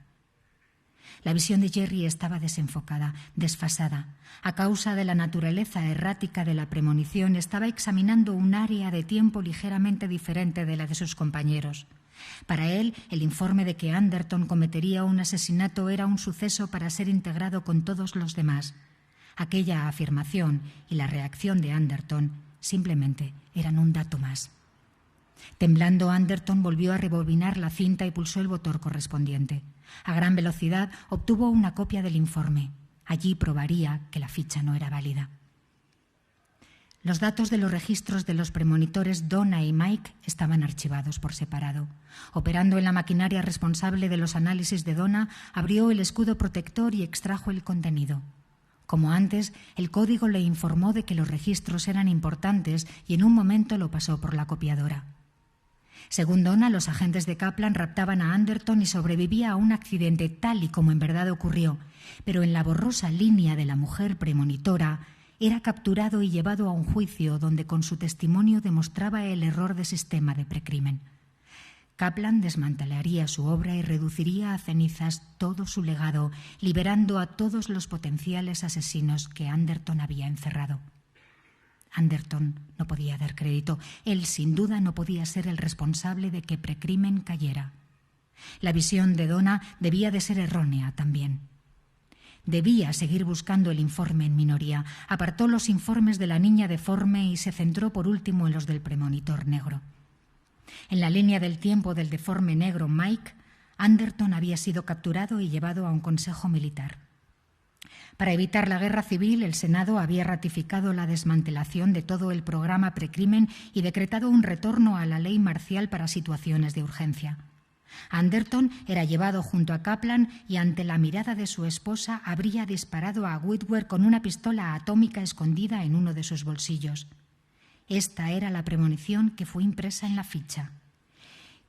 La visión de Jerry estaba desenfocada, desfasada. A causa de la naturaleza errática de la premonición, estaba examinando un área de tiempo ligeramente diferente de la de sus compañeros. Para él, el informe de que Anderton cometería un asesinato era un suceso para ser integrado con todos los demás. Aquella afirmación y la reacción de Anderton simplemente eran un dato más. Temblando, Anderton volvió a rebobinar la cinta y pulsó el botón correspondiente. A gran velocidad obtuvo una copia del informe. Allí probaría que la ficha no era válida. Los datos de los registros de los premonitores Donna y Mike estaban archivados por separado. Operando en la maquinaria responsable de los análisis de Donna, abrió el escudo protector y extrajo el contenido. Como antes, el código le informó de que los registros eran importantes y en un momento lo pasó por la copiadora. Según Donna, los agentes de Kaplan raptaban a Anderton y sobrevivía a un accidente tal y como en verdad ocurrió, pero en la borrosa línea de la mujer premonitora era capturado y llevado a un juicio donde con su testimonio demostraba el error de sistema de precrimen. Kaplan desmantelaría su obra y reduciría a cenizas todo su legado, liberando a todos los potenciales asesinos que Anderton había encerrado. Anderton no podía dar crédito. Él, sin duda, no podía ser el responsable de que precrimen cayera. La visión de Donna debía de ser errónea también. Debía seguir buscando el informe en minoría. Apartó los informes de la niña deforme y se centró por último en los del premonitor negro. En la línea del tiempo del deforme negro Mike, Anderton había sido capturado y llevado a un consejo militar. Para evitar la guerra civil, el Senado había ratificado la desmantelación de todo el programa precrimen y decretado un retorno a la ley marcial para situaciones de urgencia. Anderton era llevado junto a Kaplan y ante la mirada de su esposa habría disparado a Whitwer con una pistola atómica escondida en uno de sus bolsillos. Esta era la premonición que fue impresa en la ficha.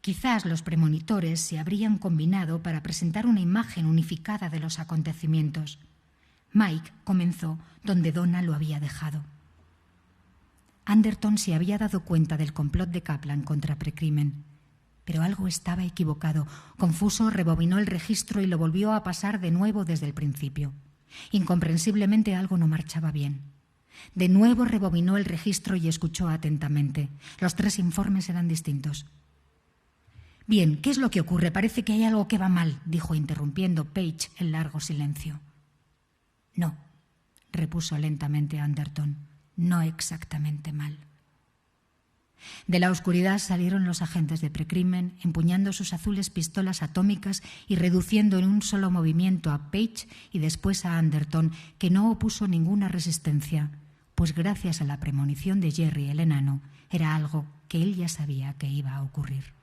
Quizás los premonitores se habrían combinado para presentar una imagen unificada de los acontecimientos. Mike comenzó donde Donna lo había dejado. Anderton se había dado cuenta del complot de Kaplan contra precrimen. Pero algo estaba equivocado. Confuso, rebobinó el registro y lo volvió a pasar de nuevo desde el principio. Incomprensiblemente algo no marchaba bien. De nuevo rebobinó el registro y escuchó atentamente. Los 3 informes eran distintos. «Bien, ¿qué es lo que ocurre? Parece que hay algo que va mal», dijo interrumpiendo Page el largo silencio. «No», repuso lentamente Anderton, «no exactamente mal». De la oscuridad salieron los agentes de precrimen, empuñando sus azules pistolas atómicas y reduciendo en un solo movimiento a Page y después a Anderton, que no opuso ninguna resistencia, pues gracias a la premonición de Jerry el enano, era algo que él ya sabía que iba a ocurrir.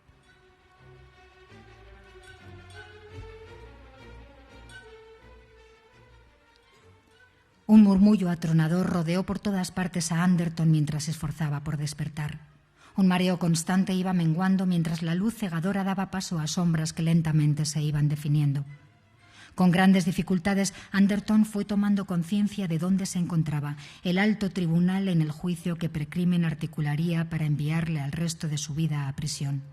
Un murmullo atronador rodeó por todas partes a Anderton mientras se esforzaba por despertar. Un mareo constante iba menguando mientras la luz cegadora daba paso a sombras que lentamente se iban definiendo. Con grandes dificultades, Anderton fue tomando conciencia de dónde se encontraba, el alto tribunal en el juicio que precrimen articularía para enviarle al resto de su vida a prisión.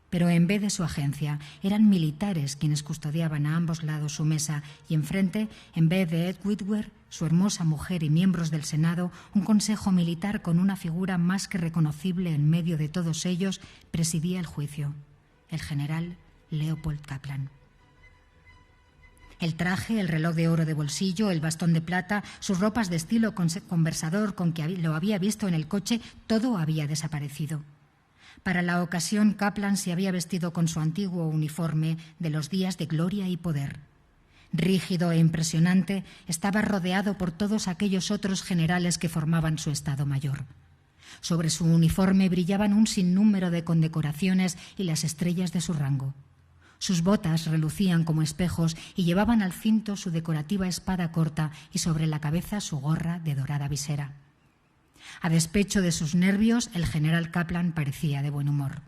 Pero en vez de su agencia, eran militares quienes custodiaban a ambos lados su mesa y enfrente, en vez de Ed Whitwer, su hermosa mujer y miembros del Senado, un consejo militar con una figura más que reconocible en medio de todos ellos presidía el juicio, el general Leopold Kaplan. El traje, el reloj de oro de bolsillo, el bastón de plata, sus ropas de estilo conversador con que lo había visto en el coche, todo había desaparecido. Para la ocasión, Kaplan se había vestido con su antiguo uniforme de los días de gloria y poder. Rígido e impresionante, estaba rodeado por todos aquellos otros generales que formaban su Estado Mayor. Sobre su uniforme brillaban un sinnúmero de condecoraciones y las estrellas de su rango. Sus botas relucían como espejos y llevaban al cinto su decorativa espada corta y sobre la cabeza su gorra de dorada visera. A despecho de sus nervios, el general Kaplan parecía de buen humor.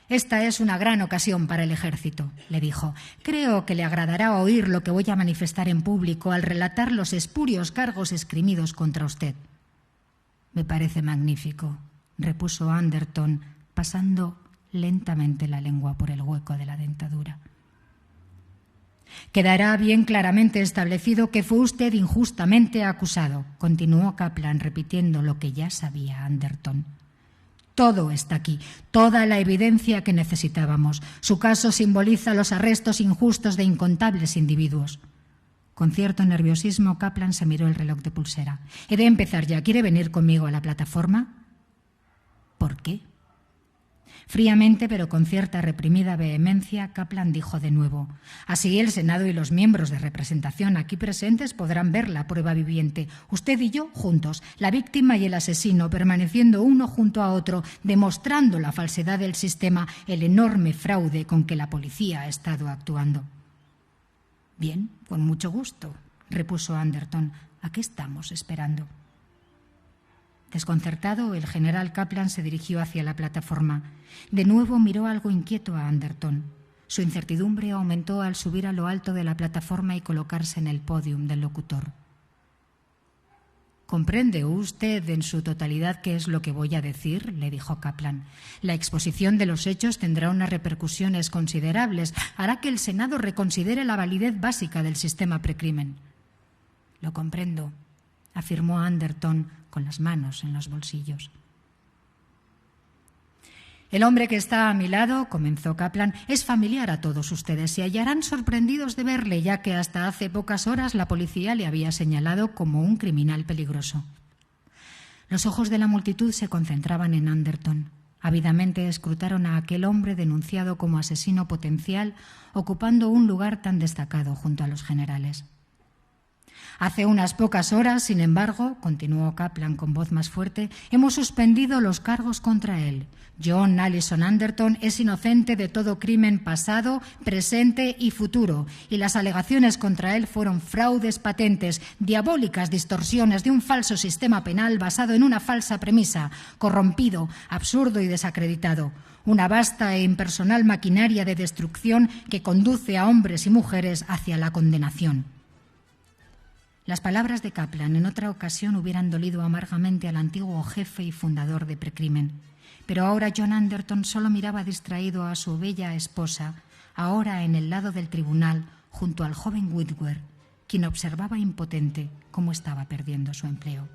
«Esta es una gran ocasión para el ejército», le dijo. «Creo que le agradará oír lo que voy a manifestar en público al relatar los espurios cargos esgrimidos contra usted». «Me parece magnífico», repuso Anderton, pasando lentamente la lengua por el hueco de la dentadura. «Quedará bien claramente establecido que fue usted injustamente acusado», continuó Kaplan repitiendo lo que ya sabía Anderton. «Todo está aquí, toda la evidencia que necesitábamos. Su caso simboliza los arrestos injustos de incontables individuos». Con cierto nerviosismo, Kaplan se miró el reloj de pulsera. «He de empezar ya. ¿Quiere venir conmigo a la plataforma?» «¿Por qué?» Fríamente, pero con cierta reprimida vehemencia, Kaplan dijo de nuevo: «Así el Senado y los miembros de representación aquí presentes podrán ver la prueba viviente. Usted y yo juntos, la víctima y el asesino, permaneciendo uno junto a otro, demostrando la falsedad del sistema, el enorme fraude con que la policía ha estado actuando». «Bien, con mucho gusto», repuso Anderton. «¿A qué estamos esperando?» Desconcertado, el general Kaplan se dirigió hacia la plataforma. De nuevo miró algo inquieto a Anderton. Su incertidumbre aumentó al subir a lo alto de la plataforma y colocarse en el pódium del locutor. «¿Comprende usted en su totalidad qué es lo que voy a decir?», le dijo Kaplan. «La exposición de los hechos tendrá unas repercusiones considerables. Hará que el Senado reconsidere la validez básica del sistema precrimen». «Lo comprendo», afirmó Anderton con las manos en los bolsillos. «El hombre que está a mi lado», comenzó Kaplan, «es familiar a todos ustedes. Se hallarán sorprendidos de verle, ya que hasta hace pocas horas la policía le había señalado como un criminal peligroso». Los ojos de la multitud se concentraban en Anderton. Ávidamente escrutaron a aquel hombre denunciado como asesino potencial, ocupando un lugar tan destacado junto a los generales. «Hace unas pocas horas, sin embargo», continuó Kaplan con voz más fuerte, «hemos suspendido los cargos contra él. John Allison Anderton es inocente de todo crimen pasado, presente y futuro, y las alegaciones contra él fueron fraudes patentes, diabólicas distorsiones de un falso sistema penal basado en una falsa premisa, corrompido, absurdo y desacreditado. Una vasta e impersonal maquinaria de destrucción que conduce a hombres y mujeres hacia la condenación». Las palabras de Kaplan en otra ocasión hubieran dolido amargamente al antiguo jefe y fundador de precrimen. Pero ahora John Anderton solo miraba distraído a su bella esposa, ahora en el lado del tribunal, junto al joven Whitwer, quien observaba impotente cómo estaba perdiendo su empleo.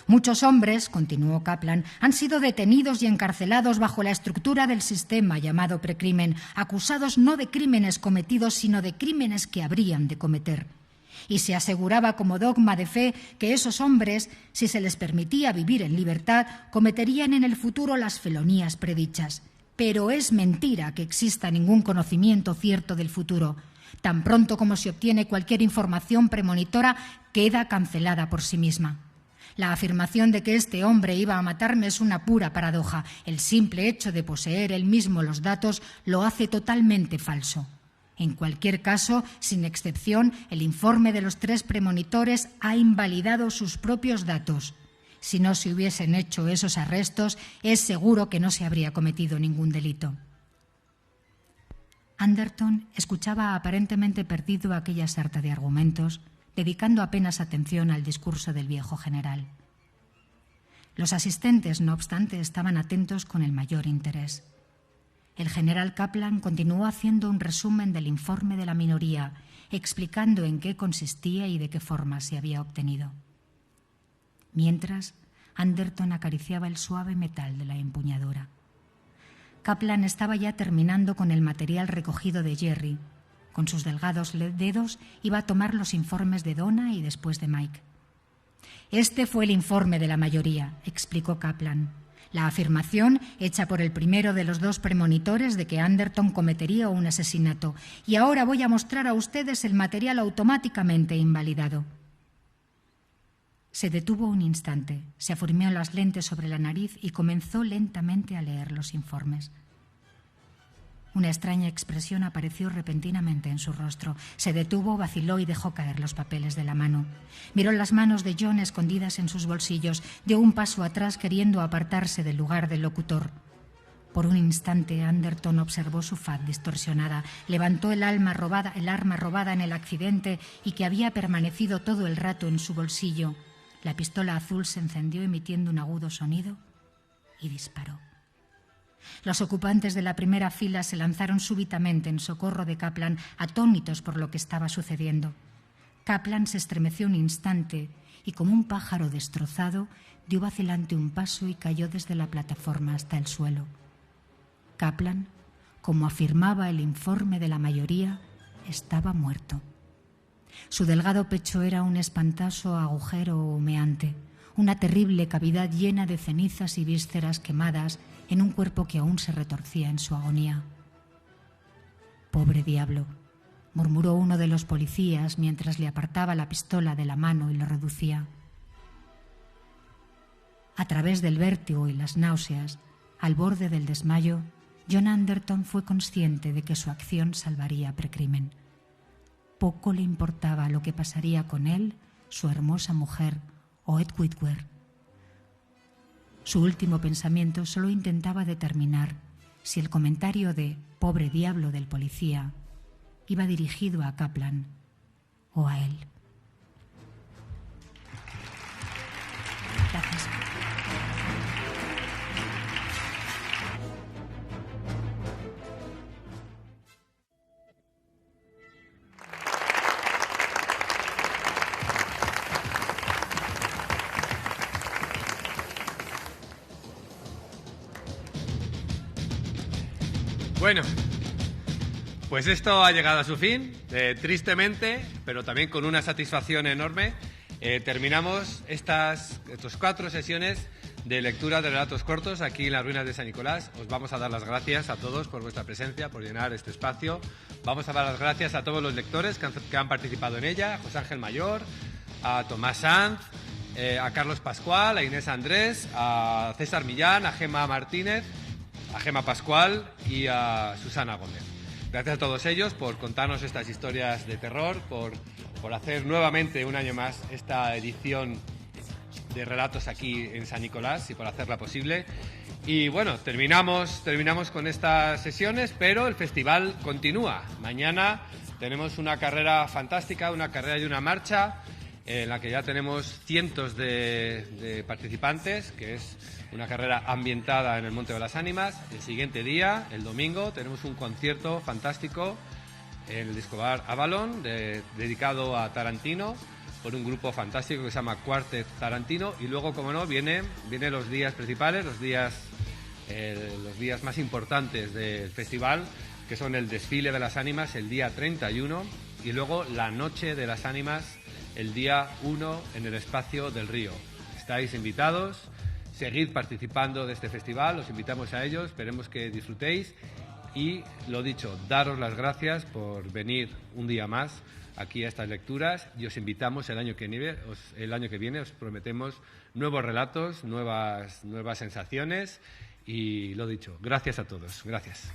Muchos hombres, continuó Kaplan, han sido detenidos y encarcelados bajo la estructura del sistema llamado precrimen, acusados no de crímenes cometidos, sino de crímenes que habrían de cometer. Y se aseguraba como dogma de fe que esos hombres, si se les permitía vivir en libertad, cometerían en el futuro las felonías predichas. Pero es mentira que exista ningún conocimiento cierto del futuro. Tan pronto como se obtiene cualquier información premonitora, queda cancelada por sí misma. La afirmación de que este hombre iba a matarme es una pura paradoja. El simple hecho de poseer él mismo los datos lo hace totalmente falso. En cualquier caso, sin excepción, el informe de los 3 premonitores ha invalidado sus propios datos. Si no se hubiesen hecho esos arrestos, es seguro que no se habría cometido ningún delito. Anderton escuchaba aparentemente perdido aquella sarta de argumentos, dedicando apenas atención al discurso del viejo general. Los asistentes, no obstante, estaban atentos con el mayor interés. El general Kaplan continuó haciendo un resumen del informe de la minoría, explicando en qué consistía y de qué forma se había obtenido. Mientras, Anderton acariciaba el suave metal de la empuñadura. Kaplan estaba ya terminando con el material recogido de Jerry. Con sus delgados dedos iba a tomar los informes de Donna y después de Mike. Este fue el informe de la mayoría, explicó Kaplan. La afirmación, hecha por el primero de los 2 premonitores de que Anderton cometería un asesinato. Y ahora voy a mostrar a ustedes el material automáticamente invalidado. Se detuvo un instante, se afurmió las lentes sobre la nariz y comenzó lentamente a leer los informes. Una extraña expresión apareció repentinamente en su rostro. Se detuvo, vaciló y dejó caer los papeles de la mano. Miró las manos de John escondidas en sus bolsillos. Dio un paso atrás queriendo apartarse del lugar del locutor. Por un instante, Anderton observó su faz distorsionada. Levantó el arma robada en el accidente y que había permanecido todo el rato en su bolsillo. La pistola azul se encendió emitiendo un agudo sonido y disparó. Los ocupantes de la primera fila se lanzaron súbitamente en socorro de Kaplan, atónitos por lo que estaba sucediendo. Kaplan se estremeció un instante y, como un pájaro destrozado, dio vacilante un paso y cayó desde la plataforma hasta el suelo. Kaplan, como afirmaba el informe de la mayoría, estaba muerto. Su delgado pecho era un espantoso agujero humeante, una terrible cavidad llena de cenizas y vísceras quemadas en un cuerpo que aún se retorcía en su agonía. «Pobre diablo», murmuró uno de los policías mientras le apartaba la pistola de la mano y lo reducía. A través del vértigo y las náuseas, al borde del desmayo, John Anderton fue consciente de que su acción salvaría a Precrimen. Poco le importaba lo que pasaría con él, su hermosa mujer o Ed Whitwer. Su último pensamiento solo intentaba determinar si el comentario de «pobre diablo» del policía iba dirigido a Kaplan o a él. Gracias. Bueno, pues esto ha llegado a su fin, tristemente, pero también con una satisfacción enorme. Terminamos estas 4 sesiones de lectura de relatos cortos aquí en las ruinas de San Nicolás. Os vamos a dar las gracias a todos por vuestra presencia, por llenar este espacio. Vamos a dar las gracias a todos los lectores que han participado en ella, a José Ángel Mayor, a Tomás Sanz, a Carlos Pascual, a Inés Andrés, a César Millán, a Gemma Martínez, a Gemma Pascual y a Susana Gómez. Gracias a todos ellos por contarnos estas historias de terror, por hacer nuevamente un año más esta edición de relatos aquí en San Nicolás y por hacerla posible. Y bueno, terminamos con estas sesiones, pero el festival continúa. Mañana tenemos una carrera fantástica, una carrera y una marcha en la que ya tenemos cientos de participantes, que es una carrera ambientada en el Monte de las Ánimas. El siguiente día, el domingo, tenemos un concierto fantástico en el Disco Bar Avalon, dedicado a Tarantino, por un grupo fantástico que se llama Quartet Tarantino. Y luego, como no, vienen los días principales, los días más importantes del festival, que son el Desfile de las Ánimas el día 31 y luego la Noche de las Ánimas el día 1 en el Espacio del Río. Estáis invitados, seguid participando de este festival, os invitamos a ello, esperemos que disfrutéis y, lo dicho, daros las gracias por venir un día más aquí a estas lecturas y os invitamos el año que viene, os prometemos nuevos relatos, nuevas sensaciones y, lo dicho, gracias a todos. Gracias.